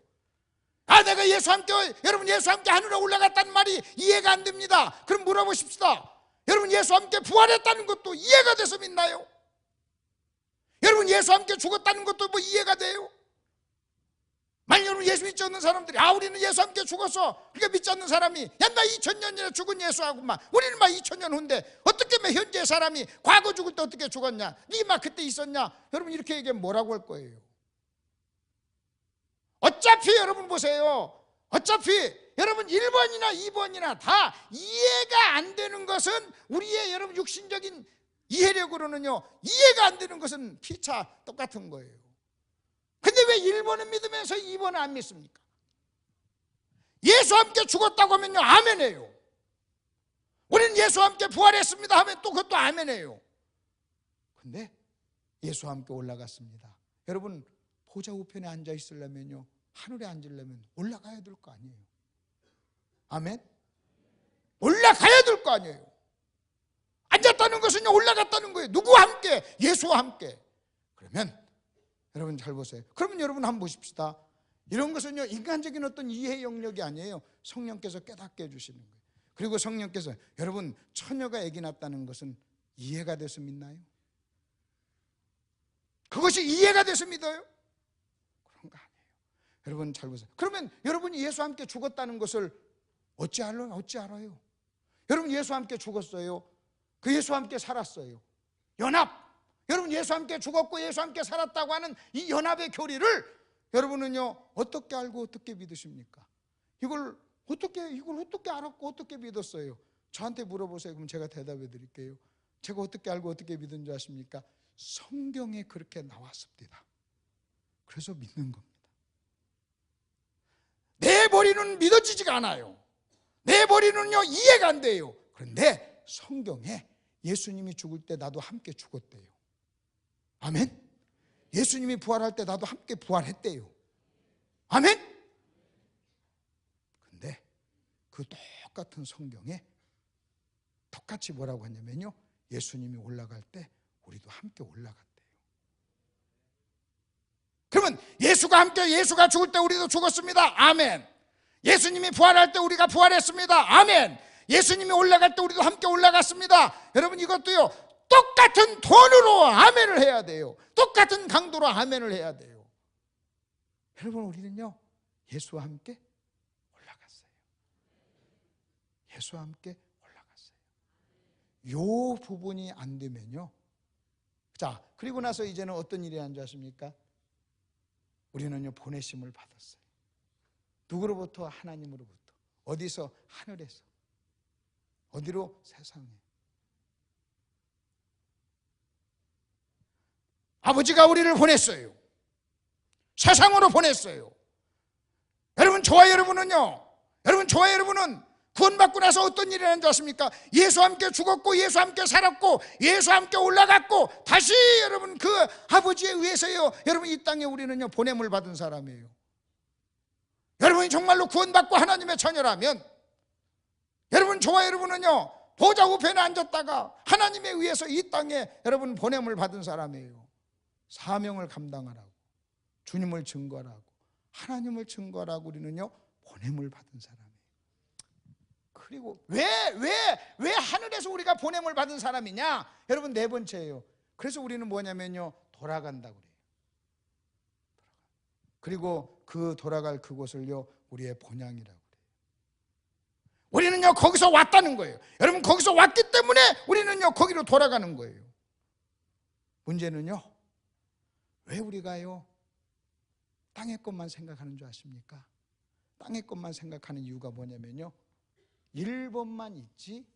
Speaker 1: 아, 내가 예수와 함께, 여러분 예수와 함께 하늘에 올라갔다는 말이 이해가 안 됩니다. 그럼 물어보십시다. 여러분 예수와 함께 부활했다는 것도 이해가 돼서 믿나요? 여러분 예수와 함께 죽었다는 것도 뭐 이해가 돼요? 만약 여러분 예수 믿지 않는 사람들이 아, 우리는 예수와 함께 죽었어, 그러니까 믿지 않는 사람이 야, 나 2000년 전에 죽은 예수하고만, 우리는 막 2000년 후인데 어떻게 현재 사람이 과거 죽을 때 어떻게 죽었냐, 니 막 그때 있었냐, 여러분 이렇게 얘기하면 뭐라고 할 거예요? 어차피 여러분 보세요, 어차피 여러분 1번이나 2번이나 다 이해가 안 되는 것은, 우리의 여러분 육신적인 이해력으로는요 이해가 안 되는 것은 피차 똑같은 거예요. 근데 왜 1번은 믿으면서 2번은 안 믿습니까? 예수와 함께 죽었다고 하면요 아멘해요. 우리는 예수와 함께 부활했습니다 하면 또 그것도 아멘해요. 근데 예수와 함께 올라갔습니다. 여러분 보좌 우편에 앉아 있으려면요, 하늘에 앉으려면 올라가야 될 거 아니에요. 아멘? 올라가야 될 거 아니에요. 앉았다는 것은요 올라갔다는 거예요. 누구와 함께? 예수와 함께. 그러면 여러분 잘 보세요. 그러면 여러분 한번 보십시다. 이런 것은요 인간적인 어떤 이해 영역이 아니에요. 성령께서 깨닫게 해주시는 거예요. 그리고 성령께서, 여러분 처녀가 아기 낳았다는 것은 이해가 돼서 믿나요? 그것이 이해가 돼서 믿어요? 그런 거 아니에요. 여러분 잘 보세요. 그러면 여러분이 예수와 함께 죽었다는 것을 어찌 알아요? 어찌 알아요? 여러분 예수와 함께 죽었어요. 그 예수와 함께 살았어요. 연합. 여러분 예수와 함께 죽었고 예수와 함께 살았다고 하는 이 연합의 교리를 여러분은요 어떻게 알고 어떻게 믿으십니까? 이걸 어떻게 알았고 어떻게 믿었어요? 저한테 물어보세요. 그럼 제가 대답해 드릴게요. 제가 어떻게 알고 어떻게 믿은 줄 아십니까? 성경에 그렇게 나왔습니다. 그래서 믿는 겁니다. 내 머리는 믿어지지가 않아요. 내 머리는요 이해가 안 돼요. 그런데 성경에 예수님이 죽을 때 나도 함께 죽었대요. 아멘? 예수님이 부활할 때 나도 함께 부활했대요. 아멘? 근데 그 똑같은 성경에 똑같이 뭐라고 하냐면요, 예수님이 올라갈 때 우리도 함께 올라갔대요. 그러면 예수가 죽을 때 우리도 죽었습니다. 아멘. 예수님이 부활할 때 우리가 부활했습니다. 아멘. 예수님이 올라갈 때 우리도 함께 올라갔습니다. 여러분 이것도요 똑같은 톤으로 아멘을 해야 돼요. 똑같은 강도로 아멘을 해야 돼요. 여러분 우리는요 예수와 함께 올라갔어요. 예수와 함께 올라갔어요. 요 부분이 안 되면요, 자 그리고 나서 이제는 어떤 일이 하는 줄 아십니까? 우리는요 보내심을 받았어요. 누구로부터? 하나님으로부터. 어디서? 하늘에서. 어디로? 세상에. 아버지가 우리를 보냈어요. 세상으로 보냈어요. 여러분 저와 여러분은요, 구원받고 나서 어떤 일이 하는 줄 아십니까? 예수와 함께 죽었고 예수와 함께 살았고 예수와 함께 올라갔고 다시 여러분 그 아버지에 의해서요 여러분 이 땅에 우리는요 보냄을 받은 사람이에요. 여러분이 정말로 구원받고 하나님의 자녀라면 여러분 저와 여러분은요 보좌 우편에 앉았다가 하나님에 의해서 이 땅에 여러분 보냄을 받은 사람이에요. 사명을 감당하라고, 주님을 증거하라고, 하나님을 증거하라고 우리는요 보냄을 받은 사람이에요. 그리고 왜 하늘에서 우리가 보냄을 받은 사람이냐? 여러분 네 번째예요. 그래서 우리는 뭐냐면요 돌아간다고 그래요. 그리고 그 돌아갈 그곳을요 우리의 본향이라고 그래요. 우리는요 거기서 왔다는 거예요. 여러분 거기서 왔기 때문에 우리는요 거기로 돌아가는 거예요. 문제는요 왜 우리가요 땅의 것만 생각하는 줄 아십니까? 땅의 것만 생각하는 이유가 뭐냐면요 1번만 있지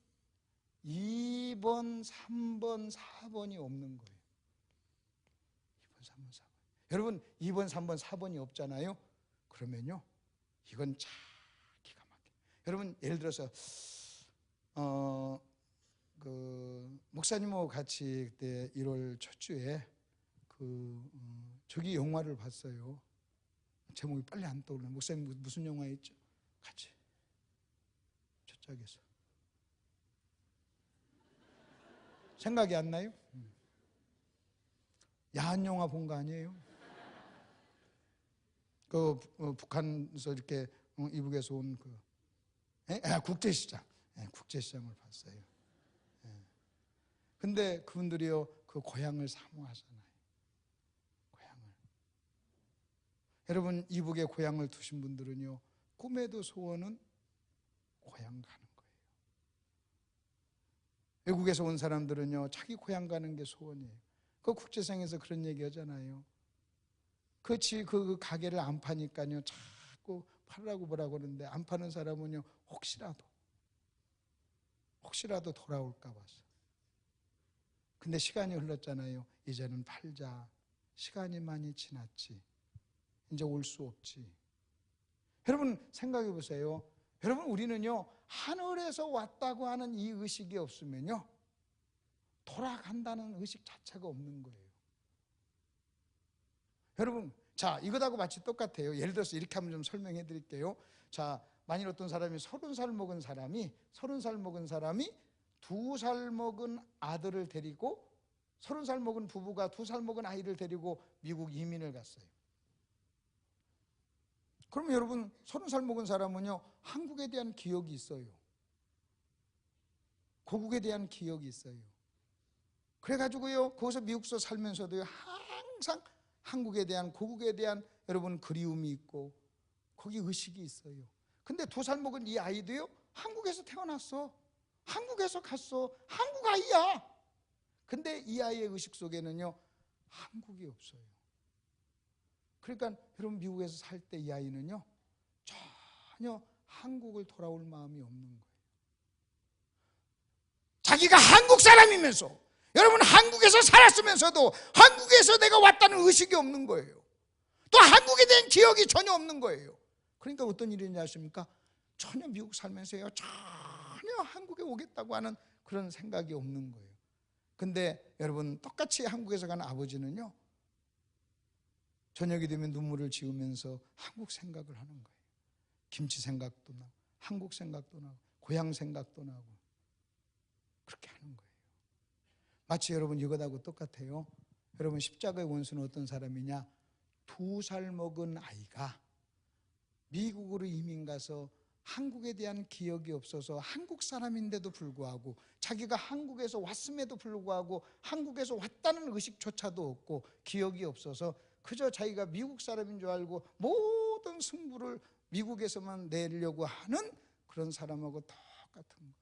Speaker 1: 2번, 3번, 4번이 없는 거예요. 2번, 3번, 4번. 여러분 2번, 3번, 4번이 없잖아요. 그러면요 이건 참 기가 막혀요. 여러분 예를 들어서 그 목사님하고 같이 그때 1월 첫 주에 저기 영화를 봤어요. 제목이 빨리 안 떠오르네. 목사님 무슨 영화였죠? 같이 저쪽에서 생각이 안 나요? 야한 영화 본 거 아니에요? 북한에서 이렇게 이북에서 온 국제시장, 국제시장을 봤어요. 근데 그분들이요 그 고향을 사모하잖아요. 고향을. 여러분 이북에 고향을 두신 분들은요 꿈에도 소원은 고향 가는 거예요. 외국에서 온 사람들은요 자기 고향 가는 게 소원이에요. 그 국제상에서 그런 얘기 하잖아요. 그렇지 그 가게를 안 파니까요 자꾸 팔라고 뭐라고 하는데 안 파는 사람은요 혹시라도 돌아올까 봐서. 근데 시간이 흘렀잖아요. 이제는 팔자. 시간이 많이 지났지. 이제 올 수 없지. 여러분 생각해 보세요. 여러분 우리는요 하늘에서 왔다고 하는 이 의식이 없으면요 돌아간다는 의식 자체가 없는 거예요. 여러분 자 이것하고 마치 똑같아요. 예를 들어서 이렇게 한번 좀 설명해 드릴게요. 자 만일 어떤 사람이 30살 먹은 사람이 2살 먹은 아들을 데리고 30살 먹은 부부가 2살 먹은 아이를 데리고 미국 이민을 갔어요. 그러면 여러분 30살 먹은 사람은요 한국에 대한 기억이 있어요. 고국에 대한 기억이 있어요. 그래가지고요 거기서 미국서 살면서도요 항상 한국에 대한 고국에 대한 여러분 그리움이 있고 거기 의식이 있어요. 근데 2살 먹은 이 아이도요 한국에서 태어났어. 한국에서 갔어. 한국 아이야. 근데 이 아이의 의식 속에는요 한국이 없어요. 그러니까 여러분 미국에서 살 때 이 아이는요 전혀 한국을 돌아올 마음이 없는 거예요. 자기가 한국 사람이면서 여러분 한국에서 살았으면서도 한국에서 내가 왔다는 의식이 없는 거예요. 또 한국에 대한 기억이 전혀 없는 거예요. 그러니까 어떤 일이 있는지 아십니까? 전혀 미국 살면서요 전혀 한국에 오겠다고 하는 그런 생각이 없는 거예요. 근데 여러분 똑같이 한국에서 가는 아버지는요 저녁이 되면 눈물을 지으면서 한국 생각을 하는 거예요. 김치 생각도 나고 한국 생각도 나고 고향 생각도 나고 그렇게 하는 거예요. 마치 여러분 이것하고 똑같아요. 여러분 십자가의 원수는 어떤 사람이냐? 2살 먹은 아이가 미국으로 이민 가서 한국에 대한 기억이 없어서 한국 사람인데도 불구하고 자기가 한국에서 왔음에도 불구하고 한국에서 왔다는 의식조차도 없고 기억이 없어서 그저 자기가 미국 사람인 줄 알고 모든 승부를 미국에서만 내려고 하는 그런 사람하고 똑같은 거예요.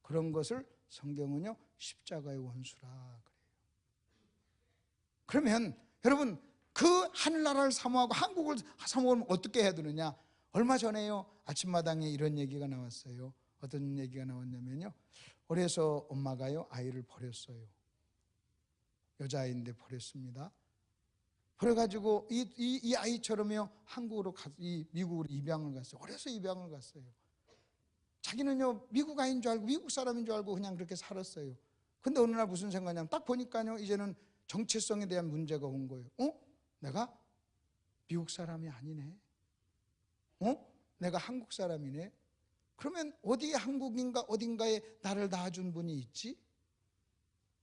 Speaker 1: 그런 것을 성경은요 십자가의 원수라 그래요. 그러면 여러분 그 하늘나라를 사모하고 한국을 사모하면 어떻게 해야 되느냐? 얼마 전에요 아침마당에 이런 얘기가 나왔어요. 어떤 얘기가 나왔냐면요 어려서 엄마가요 아이를 버렸어요. 여자아이인데 버렸습니다. 버려가지고 이 아이처럼요 한국으로 미국으로 입양을 갔어요. 어려서 입양을 갔어요. 자기는요 미국 아이인 줄 알고 미국 사람인 줄 알고 그냥 그렇게 살았어요. 근데 어느 날 무슨 생각이냐면 딱 보니까요 이제는 정체성에 대한 문제가 온 거예요. 내가 미국 사람이 아니네. 내가 한국 사람이네. 그러면 어디 한국인가 어딘가에 나를 낳아준 분이 있지?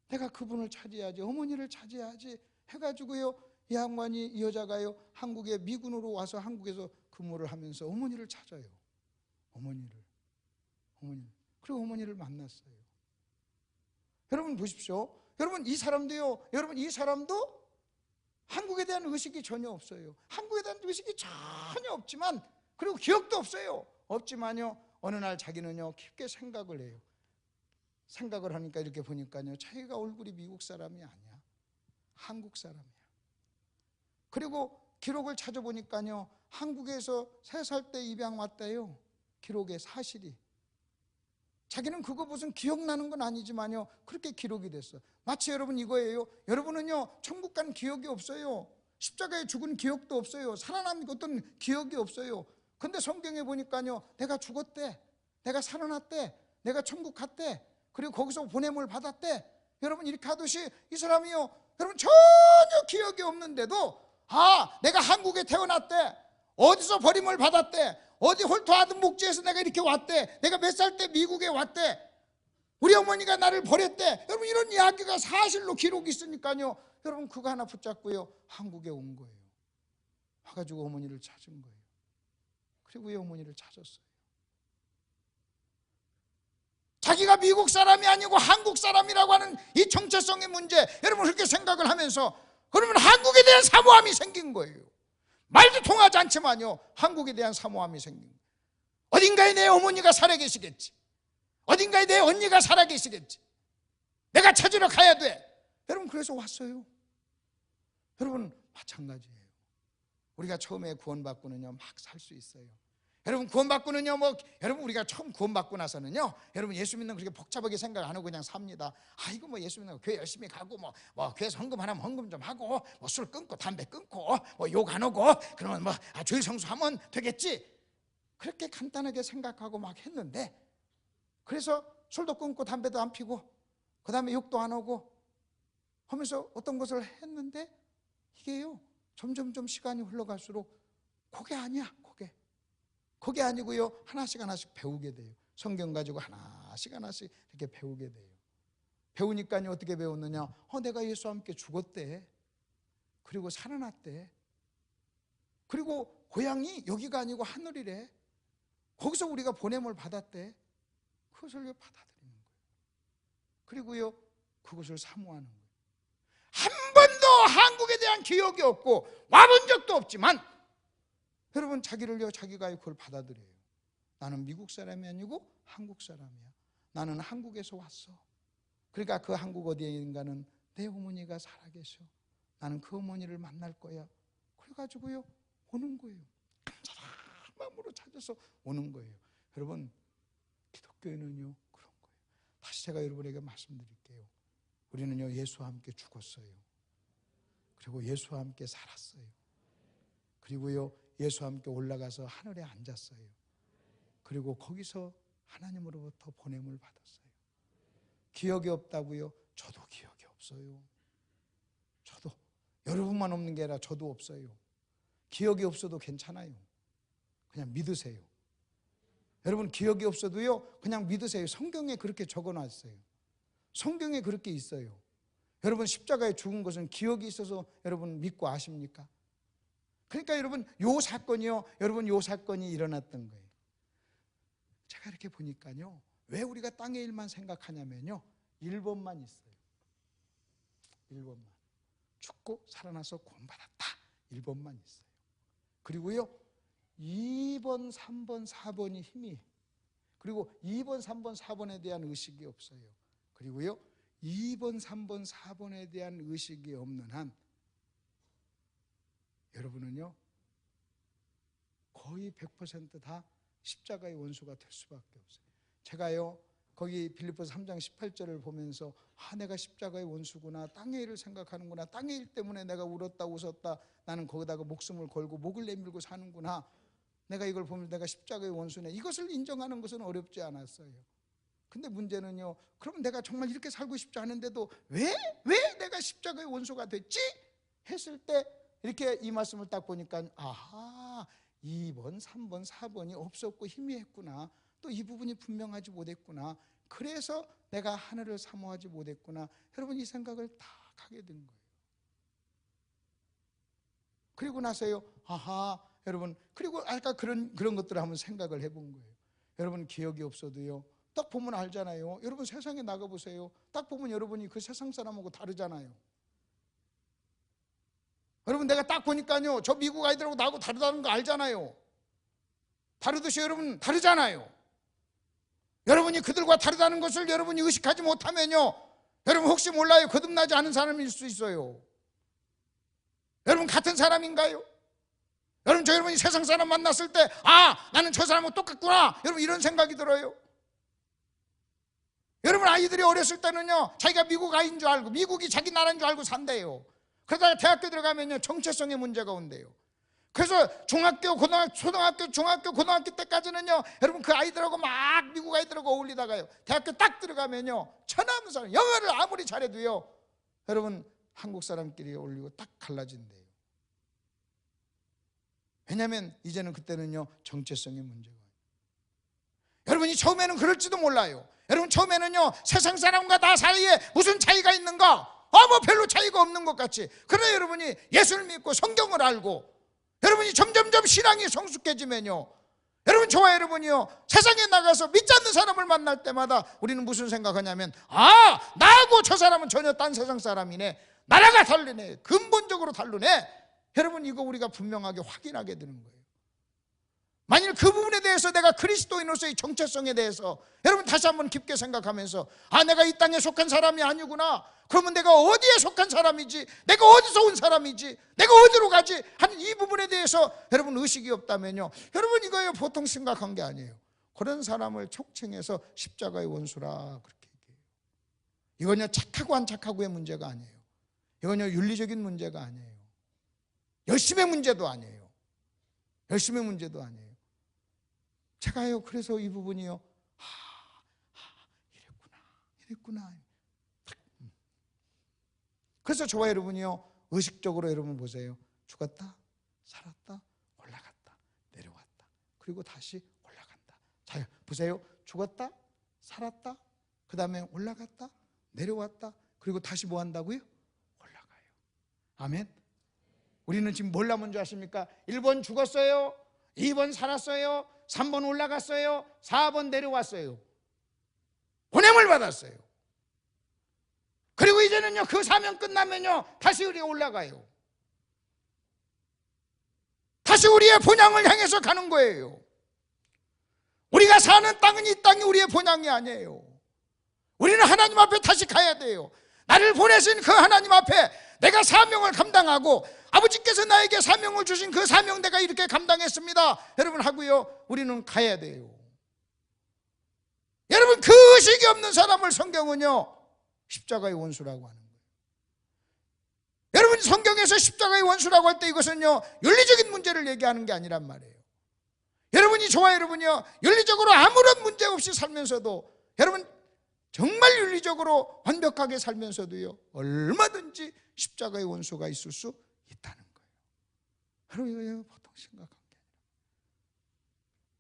Speaker 1: 내가 그분을 찾아야지. 어머니를 찾아야지 해가지고요 이 양반이 이 여자가요 한국에 미군으로 와서 한국에서 근무를 하면서 어머니를 찾아요. 어머니. 그리고 어머니를 만났어요. 여러분 보십시오. 여러분 이 사람도요. 여러분 이 사람도 한국에 대한 의식이 전혀 없어요. 한국에 대한 의식이 전혀 없지만 그리고 기억도 없어요. 없지만요 어느 날 자기는요 깊게 생각을 해요. 생각을 하니까 이렇게 보니까요 자기가 얼굴이 미국 사람이 아니야. 한국 사람이야. 그리고 기록을 찾아보니까요 한국에서 3살 때 입양 왔대요. 기록에 사실이. 자기는 그거 무슨 기억나는 건 아니지만요 그렇게 기록이 됐어. 마치 여러분 이거예요. 여러분은요 천국 간 기억이 없어요. 십자가에 죽은 기억도 없어요. 살아난 어떤 기억이 없어요. 근데 성경에 보니까요 내가 죽었대, 내가 살아났대, 내가 천국 갔대, 그리고 거기서 보냄을 받았대. 여러분 이렇게 하듯이 이 사람이요 여러분 전혀 기억이 없는데도 내가 한국에 태어났대, 어디서 버림을 받았대, 어디 홀토하던 목지에서 내가 이렇게 왔대, 내가 몇 살 때 미국에 왔대, 우리 어머니가 나를 버렸대. 여러분 이런 이야기가 사실로 기록이 있으니까요 여러분 그거 하나 붙잡고요 한국에 온 거예요. 와가지고 어머니를 찾은 거예요. 그리고 이 어머니를 찾았어요. 자기가 미국 사람이 아니고 한국 사람이라고 하는 이 정체성의 문제, 여러분 그렇게 생각을 하면서 그러면 한국에 대한 사모함이 생긴 거예요. 말도 통하지 않지만요, 한국에 대한 사모함이 생긴 거예요. 어딘가에 내 어머니가 살아계시겠지, 어딘가에 내 언니가 살아계시겠지, 내가 찾으러 가야 돼. 여러분 그래서 왔어요. 여러분 마찬가지예요. 우리가 처음에 구원받고는요 막 살 수 있어요. 여러분 구원받고는요 여러분 우리가 처음 구원받고 나서는요, 여러분 예수 믿는 거 그렇게 복잡하게 생각 안 하고 그냥 삽니다. 이거 뭐 예수 믿는 거 교회 열심히 가고 뭐 교회에서 헌금 하면 헌금 좀 하고 뭐 술 끊고 담배 끊고 뭐 욕 안 하고 그러면 뭐 주일 성수하면 되겠지, 그렇게 간단하게 생각하고 막 했는데, 그래서 술도 끊고 담배도 안 피고 그 다음에 욕도 안 하고 하면서 어떤 것을 했는데, 이게요 점점 시간이 흘러갈수록 그게 아니야. 그게 아니고요, 하나씩 배우게 돼요. 성경 가지고 하나씩 이렇게 배우게 돼요. 배우니까요 어떻게 배웠느냐, 내가 예수와 함께 죽었대, 그리고 살아났대, 그리고 고향이 여기가 아니고 하늘이래, 거기서 우리가 보냄을 받았대. 그것을 받아들이는 거예요. 그리고요 그것을 사모하는 거예요. 한 번도 한국에 대한 기억이 없고 와본 적도 없지만 여러분 자기를요 자기가 그걸 받아들여요. 나는 미국 사람이 아니고 한국 사람이야. 나는 한국에서 왔어. 그러니까 그 한국 어디인가는 내 어머니가 살아계셔. 나는 그 어머니를 만날 거야. 그래가지고요 오는 거예요. 간절한 마음으로 찾아서 오는 거예요. 여러분 기독교인은요 그런 거예요. 다시 제가 여러분에게 말씀드릴게요. 우리는요 예수와 함께 죽었어요. 그리고 예수와 함께 살았어요. 그리고요 예수와 함께 올라가서 하늘에 앉았어요. 그리고 거기서 하나님으로부터 보냄을 받았어요. 기억이 없다고요? 저도 기억이 없어요. 저도, 여러분만 없는 게 아니라 저도 없어요. 기억이 없어도 괜찮아요. 그냥 믿으세요. 여러분 기억이 없어도요 그냥 믿으세요. 성경에 그렇게 적어놨어요. 성경에 그렇게 있어요. 여러분 십자가에 죽은 것은 기억이 있어서 여러분 믿고 아십니까? 그러니까 여러분 요 사건이요, 여러분 요 사건이 일어났던 거예요. 제가 이렇게 보니까요 왜 우리가 땅의 일만 생각하냐면요 1번만 있어요. 1번만. 죽고 살아나서 구원받았다, 1번만 있어요. 그리고요 2번, 3번, 4번이 힘이, 그리고 2번, 3번, 4번에 대한 의식이 없어요. 그리고요 2번, 3번, 4번에 대한 의식이 없는 한 여러분은요 거의 100% 다 십자가의 원수가 될 수밖에 없어요. 제가요 거기 빌립보서 3장 18절을 보면서 내가 십자가의 원수구나, 땅의 일을 생각하는구나, 땅의 일 때문에 내가 울었다 웃었다, 나는 거기다가 목숨을 걸고 목을 내밀고 사는구나, 내가 이걸 보면 내가 십자가의 원수네, 이것을 인정하는 것은 어렵지 않았어요. 근데 문제는요, 그럼 내가 정말 이렇게 살고 싶지 않은데도 왜 내가 십자가의 원수가 됐지? 했을 때 이렇게 이 말씀을 딱 보니까 2번, 3번, 4번이 없었고 희미했구나, 또 이 부분이 분명하지 못했구나, 그래서 내가 하늘을 사모하지 못했구나, 여러분 이 생각을 딱 하게 된 거예요. 그리고 나서요 여러분, 그리고 아까 그런 것들을 한번 생각을 해본 거예요. 여러분 기억이 없어도요 딱 보면 알잖아요. 여러분 세상에 나가보세요. 딱 보면 여러분이 그 세상 사람하고 다르잖아요. 여러분 내가 딱 보니까요 저 미국 아이들하고 나하고 다르다는 거 알잖아요. 다르듯이 여러분 다르잖아요. 여러분이 그들과 다르다는 것을 여러분이 의식하지 못하면요 여러분 혹시 몰라요 거듭나지 않은 사람일 수 있어요. 여러분 같은 사람인가요? 여러분이 세상 사람 만났을 때 나는 저 사람하고 똑같구나, 여러분 이런 생각이 들어요. 여러분 아이들이 어렸을 때는요 자기가 미국 아이인 줄 알고 미국이 자기 나라인 줄 알고 산대요. 그러다가 대학교 들어가면요 정체성의 문제가 온대요. 그래서 중학교, 초등학교, 중학교, 고등학교 때까지는요 여러분 그 아이들하고 막 미국 아이들하고 어울리다가요 대학교 딱 들어가면요 천하무사람, 영어를 아무리 잘해도요 여러분 한국 사람끼리 어울리고 딱 갈라진대요. 왜냐하면 이제는 그때는요 정체성의 문제가, 여러분이 처음에는 그럴지도 몰라요. 여러분 처음에는요 세상 사람과 나 사이에 무슨 차이가 있는가? 뭐 별로 차이가 없는 것 같이. 그러나 여러분이 예수를 믿고 성경을 알고 여러분이 점점점 신앙이 성숙해지면요, 여러분 저와 여러분이요 세상에 나가서 믿지 않는 사람을 만날 때마다 우리는 무슨 생각하냐면, 아, 나하고 저 사람은 전혀 딴 세상 사람이네, 나라가 다르네, 근본적으로 다르네. 여러분 이거 우리가 분명하게 확인하게 되는 거예요. 만일 그 부분에 대해서 내가 그리스도인으로서의 정체성에 대해서 여러분 다시 한번 깊게 생각하면서, 아, 내가 이 땅에 속한 사람이 아니구나, 그러면 내가 어디에 속한 사람이지, 내가 어디서 온 사람이지, 내가 어디로 가지 하는 이 부분에 대해서 여러분 의식이 없다면요, 여러분 이거요 보통 심각한 게 아니에요. 그런 사람을 촉칭해서 십자가의 원수라 그렇게 얘기해요. 이건요 착하고 안 착하고의 문제가 아니에요. 이건요 윤리적인 문제가 아니에요. 열심의 문제도 아니에요. 열심의 문제도 아니에요. 제가요 그래서 이 부분이요, 이랬구나. 그래서 저와 여러분이요 의식적으로 여러분 보세요. 죽었다, 살았다, 올라갔다, 내려왔다, 그리고 다시 올라간다. 자 보세요. 죽었다, 살았다, 그 다음에 올라갔다, 내려왔다, 그리고 다시 뭐 한다고요? 올라가요. 아멘. 우리는 지금 뭘 남은 줄 아십니까? 1번 죽었어요, 2번 살았어요, 3번 올라갔어요, 4번 내려왔어요. 보냄을 받았어요. 그리고 이제는요 그 사명 끝나면요 다시 우리가 올라가요. 다시 우리의 본향을 향해서 가는 거예요. 우리가 사는 땅은 이 땅이 우리의 본향이 아니에요. 우리는 하나님 앞에 다시 가야 돼요. 나를 보내신 그 하나님 앞에 내가 사명을 감당하고, 아버지께서 나에게 사명을 주신 그 사명 내가 이렇게 감당했습니다 여러분 하고요 우리는 가야 돼요. 여러분 그 의식이 없는 사람을 성경은요 십자가의 원수라고 하는 거예요. 여러분 성경에서 십자가의 원수라고 할 때 이것은요 윤리적인 문제를 얘기하는 게 아니란 말이에요. 여러분이 저와 여러분이요 윤리적으로 아무런 문제 없이 살면서도, 여러분 정말 윤리적으로 완벽하게 살면서도요 얼마든지 십자가의 원수가 있을 수 있다는 거예요. 여러분 이거 보통 심각한 게 아니라.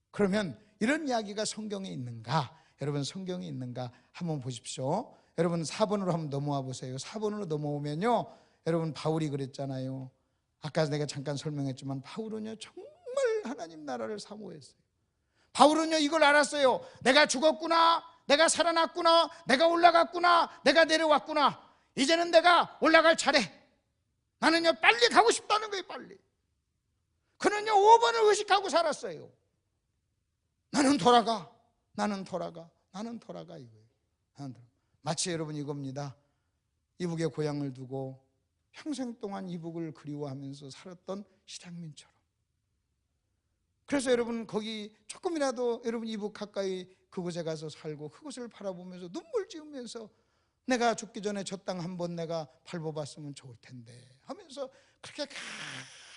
Speaker 1: 그러면 이런 이야기가 성경에 있는가? 여러분 성경에 있는가 한번 보십시오. 여러분 4번으로 한번 넘어와 보세요. 4번으로 넘어오면요 여러분 바울이 그랬잖아요. 아까 내가 잠깐 설명했지만 바울은요 정말 하나님 나라를 사모했어요. 바울은요 이걸 알았어요. 내가 죽었구나, 내가 살아났구나, 내가 올라갔구나, 내가 내려왔구나, 이제는 내가 올라갈 차례. 나는요 빨리 가고 싶다는 거예요. 빨리. 그는요 5번을 의식하고 살았어요. 나는 돌아가, 나는 돌아가, 나는 돌아가 이거예요. 나는 돌아가. 마치 여러분 이겁니다. 이북의 고향을 두고 평생 동안 이북을 그리워하면서 살았던 실향민처럼. 그래서 여러분 거기 조금이라도 여러분 이북 가까이 그곳에 가서 살고 그곳을 바라보면서 눈물 지으면서 내가 죽기 전에 저 땅 한번 내가 밟아봤으면 좋을 텐데 하면서 그렇게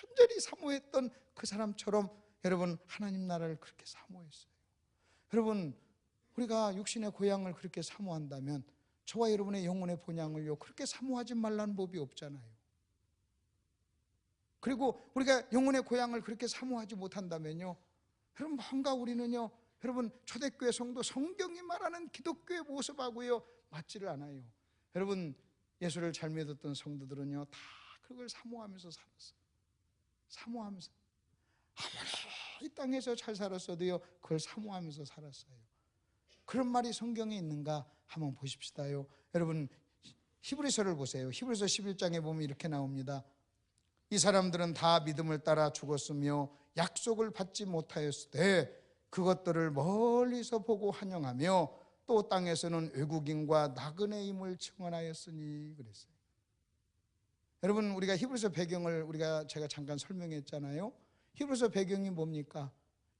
Speaker 1: 간절히 사모했던 그 사람처럼 여러분 하나님 나라를 그렇게 사모했어요. 여러분 우리가 육신의 고향을 그렇게 사모한다면 저와 여러분의 영혼의 본향을요 그렇게 사모하지 말라는 법이 없잖아요. 그리고 우리가 영혼의 고향을 그렇게 사모하지 못한다면요 여러분 뭔가 우리는요 여러분 초대교회 성도 성경이 말하는 기독교의 모습하고요 맞지를 않아요. 여러분 예수를 잘 믿었던 성도들은요 다 그걸 사모하면서 살았어요. 사모하면서 아무리 이 땅에서 잘 살았어도요 그걸 사모하면서 살았어요. 그런 말이 성경에 있는가 한번 보십시다요. 여러분 히브리서를 보세요. 히브리서 11장에 보면 이렇게 나옵니다. 이 사람들은 다 믿음을 따라 죽었으며 약속을 받지 못하였을 때 그것들을 멀리서 보고 환영하며 또 땅에서는 외국인과 나그네임을 청원하였으니 그랬어요. 여러분 우리가 히브리서 배경을 제가 잠깐 설명했잖아요. 히브리서 배경이 뭡니까?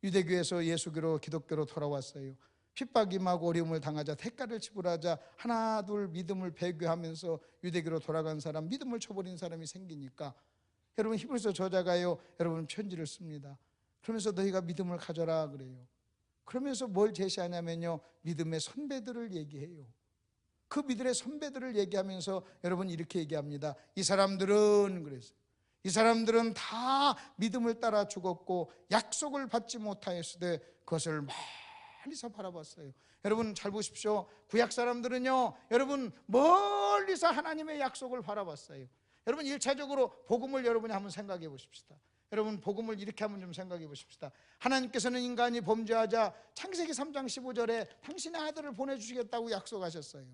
Speaker 1: 유대교에서 예수교로 기독교로 돌아왔어요. 핍박 임하고 어려움을 당하자 대가를 지불하자 하나 둘 믿음을 배교하면서 유대교로 돌아간 사람, 믿음을 쳐버린 사람이 생기니까 여러분 히브리서 저자가요 여러분 편지를 씁니다. 그러면서 너희가 믿음을 가져라 그래요. 그러면서 뭘 제시하냐면요 믿음의 선배들을 얘기해요. 그 믿음의 선배들을 얘기하면서 여러분 이렇게 얘기합니다. 이 사람들은 그랬어요. 이 사람들은 다 믿음을 따라 죽었고 약속을 받지 못하였을 때 그것을 멀리서 바라봤어요. 여러분 잘 보십시오. 구약 사람들은요 여러분 멀리서 하나님의 약속을 바라봤어요. 여러분 1차적으로 복음을 여러분이 한번 생각해 보십시다. 여러분 복음을 이렇게 한번 좀 생각해 보십시다. 하나님께서는 인간이 범죄하자 창세기 3장 15절에 당신의 아들을 보내주시겠다고 약속하셨어요.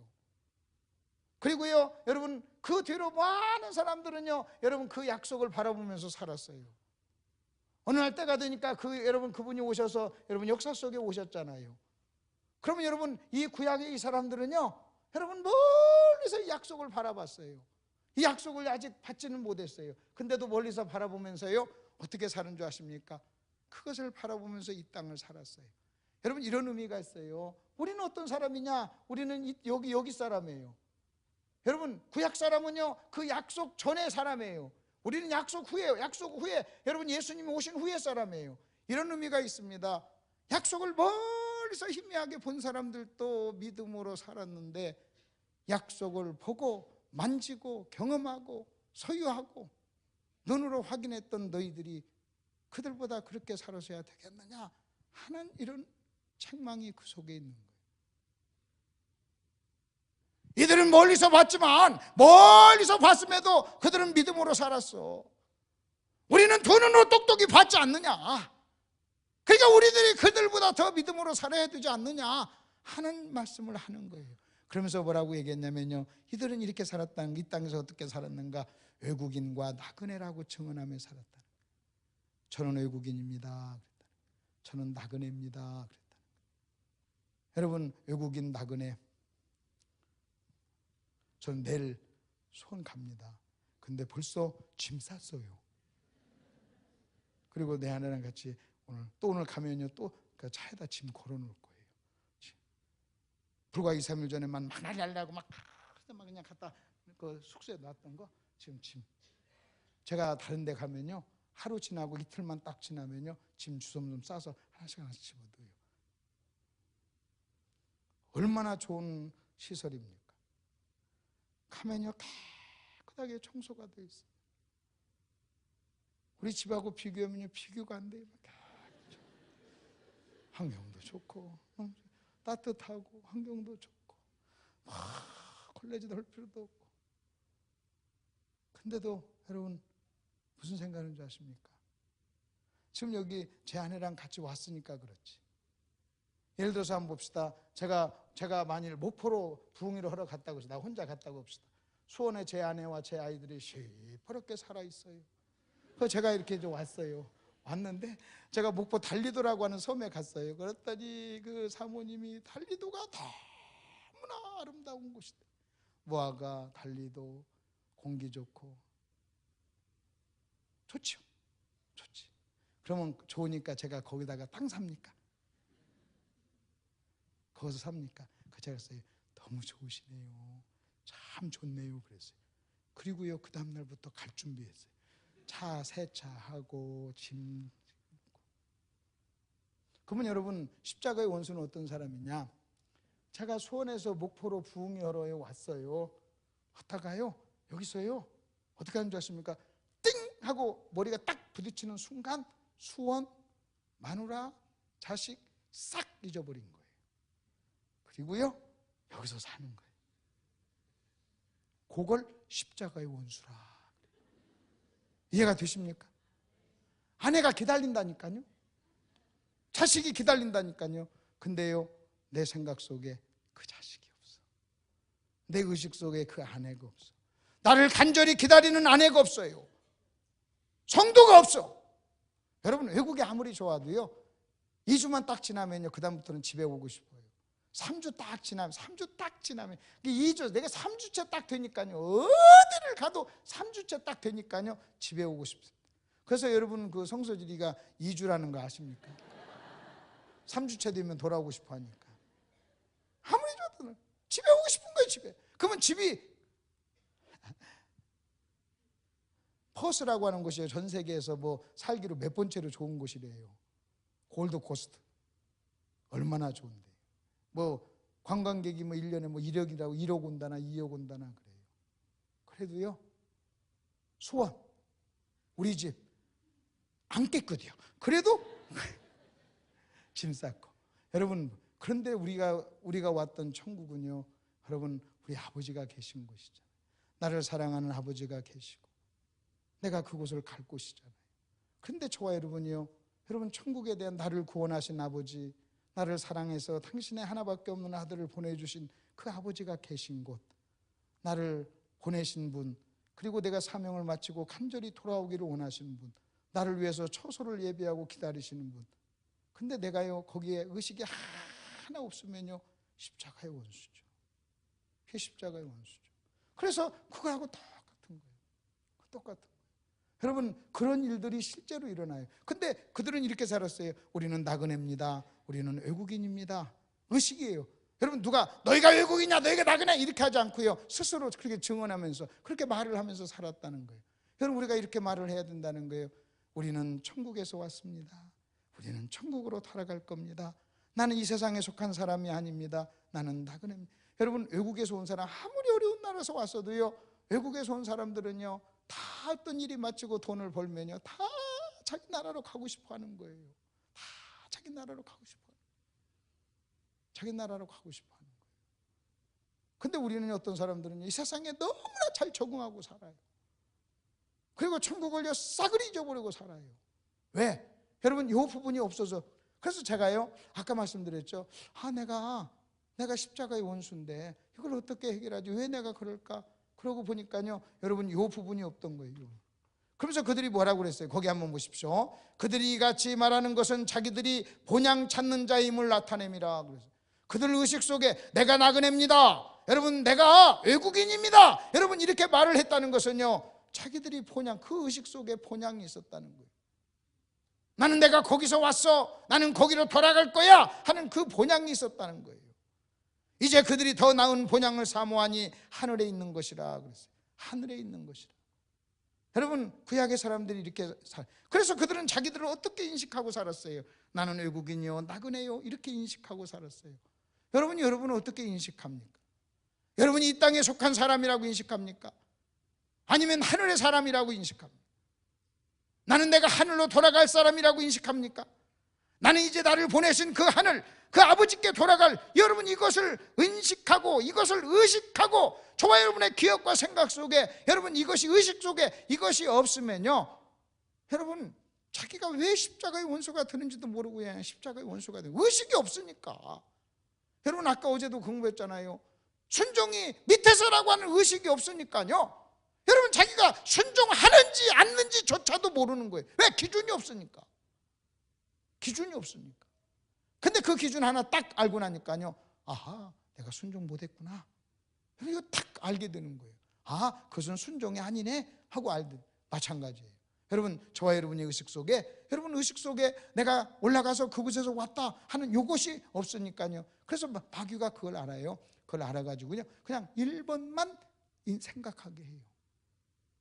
Speaker 1: 그리고요 여러분 그 뒤로 많은 사람들은요 여러분 그 약속을 바라보면서 살았어요. 어느 날 때가 되니까 여러분 그분이 오셔서 여러분 역사 속에 오셨잖아요. 그러면 여러분 이 구약의 이 사람들은요 여러분 멀리서 이 약속을 바라봤어요. 이 약속을 아직 받지는 못했어요. 근데도 멀리서 바라보면서요 어떻게 사는 줄 아십니까? 그것을 바라보면서 이 땅을 살았어요. 여러분 이런 의미가 있어요. 우리는 어떤 사람이냐? 우리는 여기 사람이에요. 여러분 구약 사람은요 그 약속 전의 사람이에요. 우리는 약속 후에요. 약속 후에 여러분 예수님이 오신 후의 사람이에요. 이런 의미가 있습니다. 약속을 멀리서 희미하게 본 사람들도 믿음으로 살았는데 약속을 보고 만지고 경험하고 소유하고 눈으로 확인했던 너희들이 그들보다 그렇게 살아서야 되겠느냐 하는 이런 책망이 그 속에 있는 거예요. 이들은 멀리서 봤지만 멀리서 봤음에도 그들은 믿음으로 살았어. 우리는 두 눈으로 똑똑히 봤지 않느냐. 그러니까 우리들이 그들보다 더 믿음으로 살아야 되지 않느냐 하는 말씀을 하는 거예요. 그러면서 뭐라고 얘기했냐면요 이들은 이렇게 살았다는 이 땅에서 어떻게 살았는가? 외국인과 나그네라고 증언하며 살았다. 저는 외국인입니다. 저는 나그네입니다. 여러분 외국인 나그네 저는 내일 수원 갑니다. 근데 벌써 짐 쌌어요. 그리고 내 아내랑 같이 오늘 가면요 또 그 차에다 짐 걸어놓을 거예요. 불과 2, 3일 전에만 만나리 하려고 막 그냥 갖다 그 숙소에 놨던 거 지금 짐. 제가 다른 데 가면요 하루 지나고 이틀만 딱 지나면요 짐 주섬주섬 싸서 하나씩 집어둬요. 얼마나 좋은 시설입니까? 가면요 깨끗하게 청소가 돼 있어요. 우리 집하고 비교하면요 비교가 안 돼요. 환경도 좋고 따뜻하고 환경도 좋고 콜레지도 할 필요도 없고. 근데도 여러분 무슨 생각하는지 아십니까? 지금 여기 제 아내랑 같이 왔으니까 그렇지. 예를 들어서 한번 봅시다. 제가 만일 목포로 부흥회를 하러 갔다고 해서 나 혼자 갔다고 합시다. 수원에 제 아내와 제 아이들이 시퍼렇게 살아있어요. 그래서 제가 이렇게 좀 왔는데 제가 목포 달리도라고 하는 섬에 갔어요. 그랬더니 그 사모님이 달리도가 너무나 아름다운 곳이대. 무화과, 달리도, 공기 좋고 좋죠. 좋지. 그러면 좋으니까 제가 거기다가 땅 삽니까? 거기서 삽니까? 제가 그랬어요. 너무 좋으시네요. 참 좋네요. 그랬어요. 그리고요 그 다음날부터 갈 준비했어요. 차 세차하고 짐. 그러면 여러분 십자가의 원수는 어떤 사람이냐? 제가 수원에서 목포로 부흥회하러 왔어요. 하다가요 여기서요 어떻게 하는 줄 아십니까? 띵 하고 머리가 딱 부딪히는 순간 수원, 마누라, 자식 싹 잊어버린 거예요. 그리고요 여기서 사는 거예요. 그걸 십자가의 원수라. 이해가 되십니까? 아내가 기다린다니까요. 자식이 기다린다니까요. 근데요 내 생각 속에 그 자식이 없어. 내 의식 속에 그 아내가 없어. 나를 간절히 기다리는 아내가 없어요. 성도가 없어. 여러분 외국에 아무리 좋아도요 2주만 딱 지나면요 그 다음부터는 집에 오고 싶어요. 3주 딱 지나면 2주 내가 3주째 딱 되니까요 어디를 가도 3주째 딱 되니까요 집에 오고 싶습니다. 그래서 여러분 그 성서지리가 2주라는 거 아십니까? 3주째 되면 돌아오고 싶어 하니까. 아무리 좋아도 집에 오고 싶은 거예요. 집에. 그러면 집이 퍼스라고 하는 곳이에요. 전 세계에서 뭐 살기로 몇 번째로 좋은 곳이래요. 골드 코스트. 얼마나 좋은데. 뭐 관광객이 뭐 1년에 뭐 1억이라고 1억 온다나 2억 온다나 그래요. 그래도요 수원 우리 집 안 깨끗해요. 그래도 짐 쌌고. 여러분 그런데 우리가 왔던 천국은요 여러분 우리 아버지가 계신 곳이잖아요. 나를 사랑하는 아버지가 계시고 내가 그곳을 갈 곳이잖아요. 그런데 저와 여러분이요, 여러분 천국에 대한 나를 구원하신 아버지, 나를 사랑해서 당신의 하나밖에 없는 아들을 보내주신 그 아버지가 계신 곳, 나를 보내신 분, 그리고 내가 사명을 마치고 간절히 돌아오기를 원하시는 분, 나를 위해서 처소를 예비하고 기다리시는 분. 근데 내가요 거기에 의식이 하나 없으면요 십자가의 원수죠. 그게 십자가의 원수죠. 그래서 그거하고 똑같은 거예요. 똑같은 거예요. 여러분, 그런 일들이 실제로 일어나요. 근데 그들은 이렇게 살았어요. 우리는 나그네입니다. 우리는 외국인입니다. 의식이에요. 여러분, 누가 너희가 외국인이냐, 너희가 나그네 이렇게 하지 않고요, 스스로 그렇게 증언하면서 그렇게 말을 하면서 살았다는 거예요. 여러분, 우리가 이렇게 말을 해야 된다는 거예요. 우리는 천국에서 왔습니다. 우리는 천국으로 돌아갈 겁니다. 나는 이 세상에 속한 사람이 아닙니다. 나는 나그네입니다. 여러분, 외국에서 온 사람, 아무리 어려운 나라에서 왔어도요, 외국에서 온 사람들은요 다 어떤 일이 마치고 돈을 벌면요 다 자기 나라로 가고 싶어 하는 거예요. 다 자기 나라로 가고 싶어 하는 거예요. 자기 나라로 가고 싶어 하는 거예요. 근데 우리는 어떤 사람들은 이 세상에 너무나 잘 적응하고 살아요. 그리고 천국을요 싸그리 잊어버리고 살아요. 왜? 여러분, 이 부분이 없어서. 그래서 제가요 아까 말씀드렸죠. 내가 십자가의 원수인데 이걸 어떻게 해결하지? 왜 내가 그럴까? 그러고 보니까요 여러분, 이 부분이 없던 거예요. 그러면서 그들이 뭐라고 그랬어요? 거기 한번 보십시오. 그들이 같이 말하는 것은 자기들이 본향 찾는 자임을 나타냅니다. 그래서 그들 의식 속에 내가 나그네입니다, 여러분, 내가 외국인입니다, 여러분, 이렇게 말을 했다는 것은요 자기들이 본향, 그 의식 속에 본향이 있었다는 거예요. 나는 내가 거기서 왔어, 나는 거기로 돌아갈 거야 하는 그 본향이 있었다는 거예요. 이제 그들이 더 나은 본향을 사모하니 하늘에 있는 것이라 그랬어요. 하늘에 있는 것이라. 여러분, 구약의 사람들이 이렇게 그래서 그들은 자기들을 어떻게 인식하고 살았어요? 나는 외국인이요, 나그네요, 이렇게 인식하고 살았어요. 여러분은 어떻게 인식합니까? 여러분이 이 땅에 속한 사람이라고 인식합니까? 아니면 하늘의 사람이라고 인식합니까? 나는 내가 하늘로 돌아갈 사람이라고 인식합니까? 나는 이제 나를 보내신 그 하늘, 그 아버지께 돌아갈, 여러분, 이것을 인식하고 이것을 의식하고 저와 여러분의 기억과 생각 속에, 여러분, 이것이 의식 속에 이것이 없으면요 여러분, 자기가 왜 십자가의 원수가 되는지도 모르고 그냥 십자가의 원수가 되는, 의식이 없으니까. 여러분, 아까 어제도 공부했잖아요. 순종이 밑에서라고 하는 의식이 없으니까요 여러분, 자기가 순종하는지 않는지조차도 모르는 거예요. 왜? 기준이 없으니까. 기준이 없으니까. 근데 그 기준 하나 딱 알고 나니까요, 아하, 내가 순종 못했구나, 이거 딱 알게 되는 거예요. 아, 그것은 순종이 아니네 하고 알듯 마찬가지예요. 여러분, 저와 여러분의 의식 속에, 여러분 의식 속에 내가 올라가서 그곳에서 왔다 하는 이것이 없으니까요. 그래서 마귀가 그걸 알아요. 그걸 알아가지고요 그냥 1번만 생각하게 해요.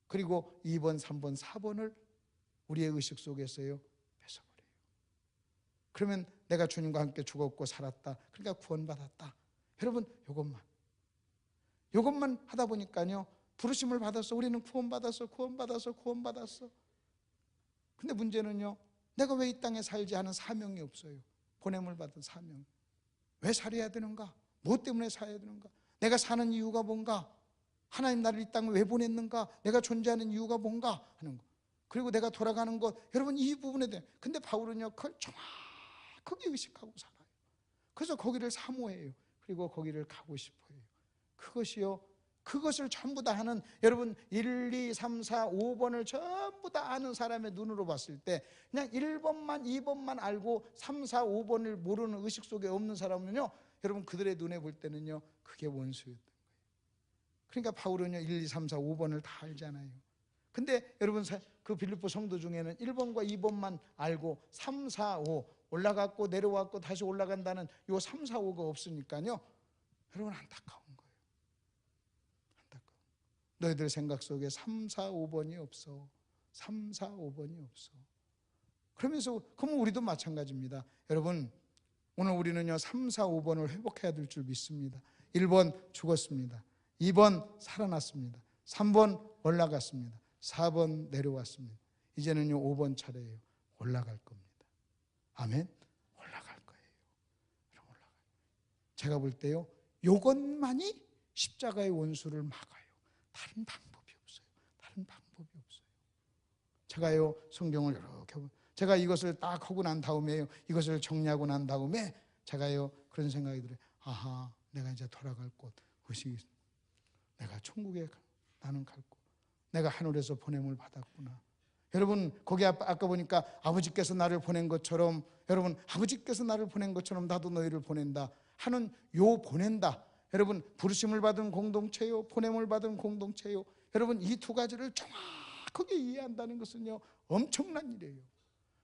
Speaker 1: 그리고 2번, 3번, 4번을 우리의 의식 속에서요 뺏어버려요. 그러면 내가 주님과 함께 죽었고 살았다, 그러니까 구원받았다. 여러분, 이것만 하다 보니까요 부르심을 받았어, 우리는 구원받았어. 근데 문제는요, 내가 왜 이 땅에 살지 하는 사명이 없어요. 보냄을 받은 사명. 왜 살아야 되는가? 무엇 때문에 살아야 되는가? 내가 사는 이유가 뭔가? 하나님 나를 이 땅에 왜 보냈는가? 내가 존재하는 이유가 뭔가 하는 거. 그리고 내가 돌아가는 것, 여러분, 이 부분에 대해. 근데 바울은요 그걸 정확하게 의식하고 살아요. 그래서 거기를 사모해요. 그리고 거기를 가고 싶어요. 그것을 전부 다 하는, 여러분 1, 2, 3, 4, 5번을 전부 다 아는 사람의 눈으로 봤을 때 그냥 1번만 2번만 알고 3, 4, 5번을 모르는 의식 속에 없는 사람은요 여러분, 그들의 눈에 볼 때는요 그게 원수였던 거예요. 그러니까 바울은요 1, 2, 3, 4, 5번을 다 알잖아요. 근데 여러분, 그 빌립보 성도 중에는 1번과 2번만 알고 3, 4, 5 올라갔고 내려왔고 다시 올라간다는 요 3, 4, 5가 없으니까요 여러분, 안타까운 거예요. 안타까워. 너희들 생각 속에 3, 4, 5번이 없어. 3, 4, 5번이 없어. 그러면서, 그러면 우리도 마찬가지입니다. 여러분, 오늘 우리는요 3, 4, 5번을 회복해야 될 줄 믿습니다. 1번 죽었습니다. 2번 살아났습니다. 3번 올라갔습니다. 4번 내려왔습니다. 이제는요 5번 차례예요. 올라갈 겁니다. 아멘. 올라갈 거예요. 올라가요. 제가 볼 때요 이것만이 십자가의 원수를 막아요. 다른 방법이 없어요. 제가요 성경을 이렇게 제가 이것을 딱 하고 난 다음에요, 이것을 정리하고 난 다음에 제가요 그런 생각이 들어요. 아하, 내가 이제 돌아갈 곳 의식이, 내가 천국에 나는 갈 곳, 내가 하늘에서 보냄을 받았구나. 여러분 거기 아까 보니까 아버지께서 나를 보낸 것처럼, 여러분 아버지께서 나를 보낸 것처럼 나도 너희를 보낸다 하는 요 보낸다, 여러분 부르심을 받은 공동체요, 보냄을 받은 공동체요, 여러분 이 두 가지를 정확하게 이해한다는 것은요 엄청난 일이에요.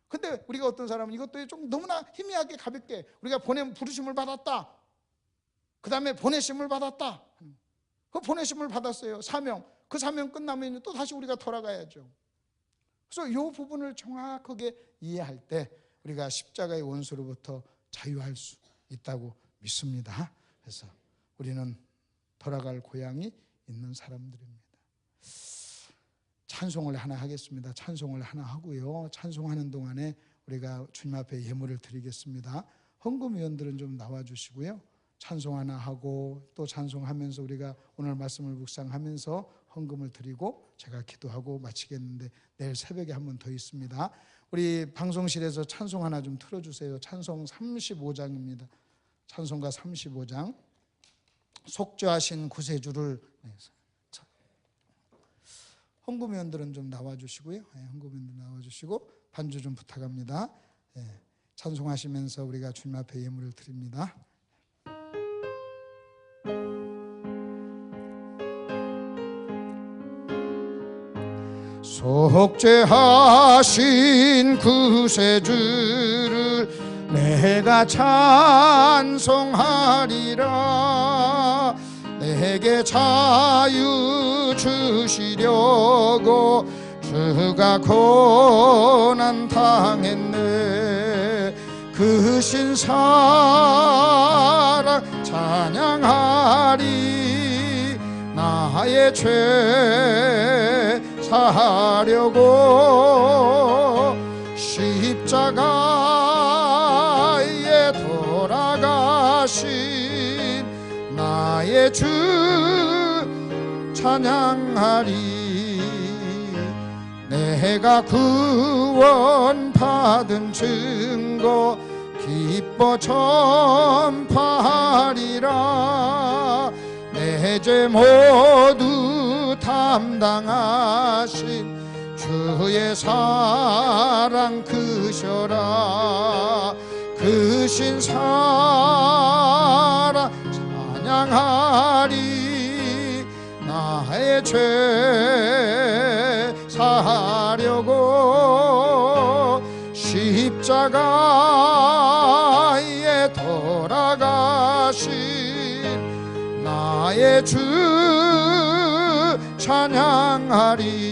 Speaker 1: 근데 우리가 어떤 사람은 이것도 좀 너무나 희미하게 가볍게, 우리가 부르심을 받았다, 그 다음에 보내심을 받았다, 그 보내심을 받았어요, 사명, 그 사명 끝나면 또 다시 우리가 돌아가야죠. 그래서 이 부분을 정확하게 이해할 때 우리가 십자가의 원수로부터 자유할 수 있다고 믿습니다. 그래서 우리는 돌아갈 고향이 있는 사람들입니다. 찬송을 하나 하겠습니다. 찬송을 하나 하고요, 찬송하는 동안에 우리가 주님 앞에 예물을 드리겠습니다. 헌금위원들은 좀 나와주시고요, 찬송 하나 하고 또 찬송하면서 우리가 오늘 말씀을 묵상하면서 헌금을 드리고 제가 기도하고 마치겠는데, 내일 새벽에 한 번 더 있습니다. 우리 방송실에서 찬송 하나 좀 틀어주세요. 찬송 35장입니다. 찬송가 35장, 속죄하신 구세주를. 헌금위원들은 좀 나와주시고요, 헌금위원들 나와주시고 반주 좀 부탁합니다. 찬송하시면서 우리가 주님 앞에 예물을 드립니다. 속죄하신 구세주를 내가 찬송하리라. 내게 자유 주시려고 주가 고난 당했네. 그 신사랑 찬양하리. 나의 죄 사하려고 십자가에 돌아가신 나의 주 찬양하리. 내가 구원받은 증거 기뻐 전파하리라. 내 죄 모두 담당하신 주의 사랑 크셔라. 크신 사랑 찬양하리. 나의 죄 사하려고 십자가에 돌아가신 나의 주 찬양하리.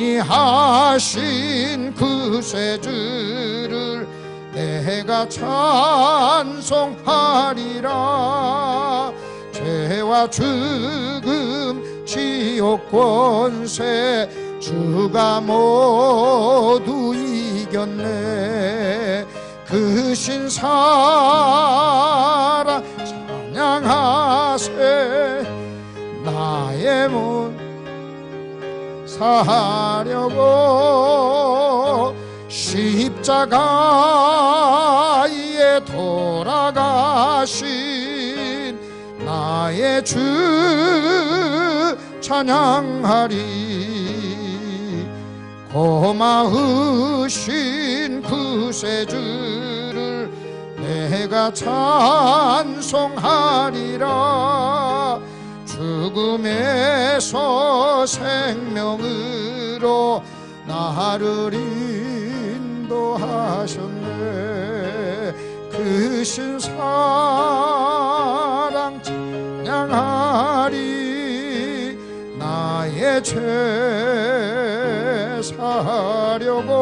Speaker 1: 승리하신 구세주를 내가 찬송하리라. 죄와 죽음 지옥 권세 주가 모두 이겼네. 그 신사랑 찬양하세. 나의 문 사하려고 십자가에 돌아가신 나의 주 찬양하리. 고마우신 구세주를 내가 찬송하리라. 죽음에서 생명으로 나를 인도하셨네. 그 신사랑 찬양하리. 나의 죄 사하려고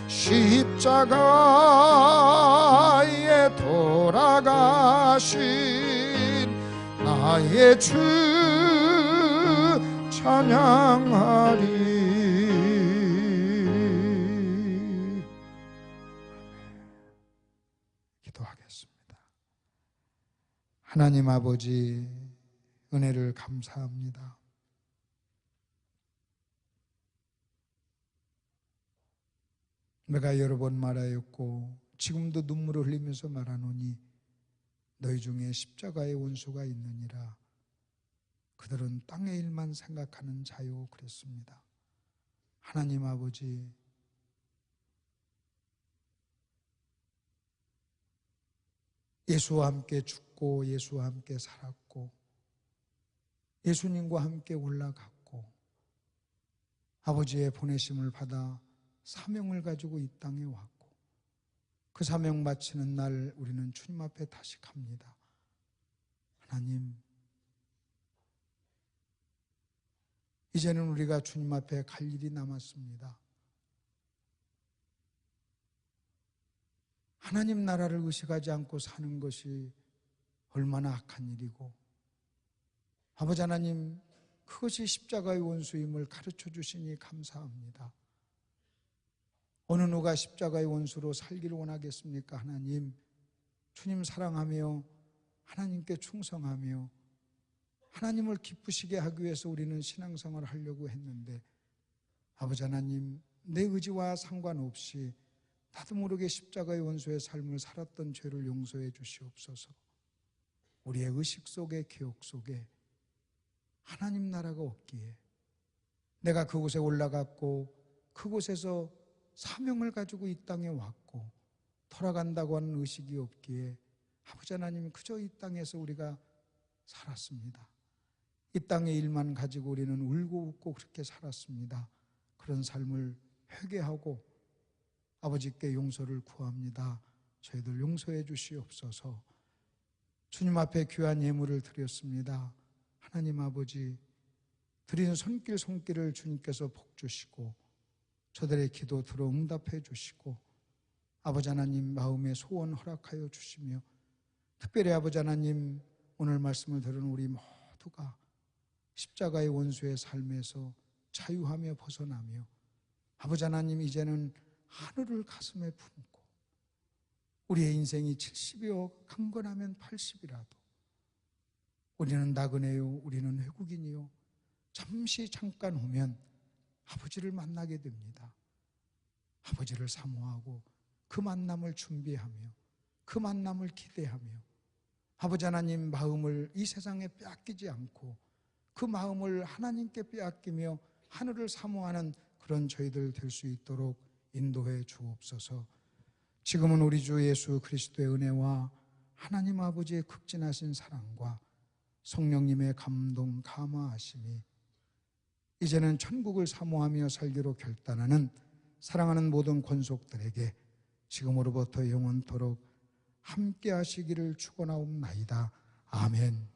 Speaker 1: 십자가에 돌아가신 나의 주 찬양하리. 기도하겠습니다. 하나님 아버지, 은혜를 감사합니다. 내가 여러 번 말하였고 지금도 눈물을 흘리면서 말하노니 너희 중에 십자가의 원수가 있느니라. 그들은 땅의 일만 생각하는 자요 그랬습니다. 하나님 아버지, 예수와 함께 죽고 예수와 함께 살았고 예수님과 함께 올라갔고 아버지의 보내심을 받아 사명을 가지고 이 땅에 왔고 그 사명 마치는 날 우리는 주님 앞에 다시 갑니다. 하나님, 이제는 우리가 주님 앞에 갈 일이 남았습니다. 하나님 나라를 의식하지 않고 사는 것이 얼마나 악한 일이고 아버지 하나님, 그것이 십자가의 원수임을 가르쳐 주시니 감사합니다. 어느 누가 십자가의 원수로 살기를 원하겠습니까? 하나님, 주님 사랑하며 하나님께 충성하며 하나님을 기쁘시게 하기 위해서 우리는 신앙생활을 하려고 했는데 아버지 하나님, 내 의지와 상관없이 나도 모르게 십자가의 원수의 삶을 살았던 죄를 용서해 주시옵소서. 우리의 의식 속에 기억 속에 하나님 나라가 없기에 내가 그곳에 올라갔고 그곳에서 사명을 가지고 이 땅에 왔고 돌아간다고 하는 의식이 없기에 아버지 하나님, 그저 이 땅에서 우리가 살았습니다. 이 땅의 일만 가지고 우리는 울고 웃고 그렇게 살았습니다. 그런 삶을 회개하고 아버지께 용서를 구합니다. 저희들 용서해 주시옵소서. 주님 앞에 귀한 예물을 드렸습니다. 하나님 아버지, 드리는 손길을 주님께서 복 주시고 저들의 기도 들어 응답해 주시고 아버지 하나님 마음의 소원 허락하여 주시며 특별히 아버지 하나님, 오늘 말씀을 들은 우리 모두가 십자가의 원수의 삶에서 자유하며 벗어나며 아버지 하나님, 이제는 하늘을 가슴에 품고 우리의 인생이 70이요 강건하면 80이라도 우리는 나그네요, 우리는 외국인이요, 잠시 잠깐 오면 아버지를 만나게 됩니다. 아버지를 사모하고 그 만남을 준비하며 그 만남을 기대하며 아버지 하나님 마음을 이 세상에 빼앗기지 않고 그 마음을 하나님께 빼앗기며 하늘을 사모하는 그런 저희들 될 수 있도록 인도해 주옵소서. 지금은 우리 주 예수 그리스도의 은혜와 하나님 아버지의 극진하신 사랑과 성령님의 감동 감화하심이 이제는 천국을 사모하며 살기로 결단하는 사랑하는 모든 권속들에게 지금으로부터 영원토록 함께 하시기를 축원하옵나이다. 아멘.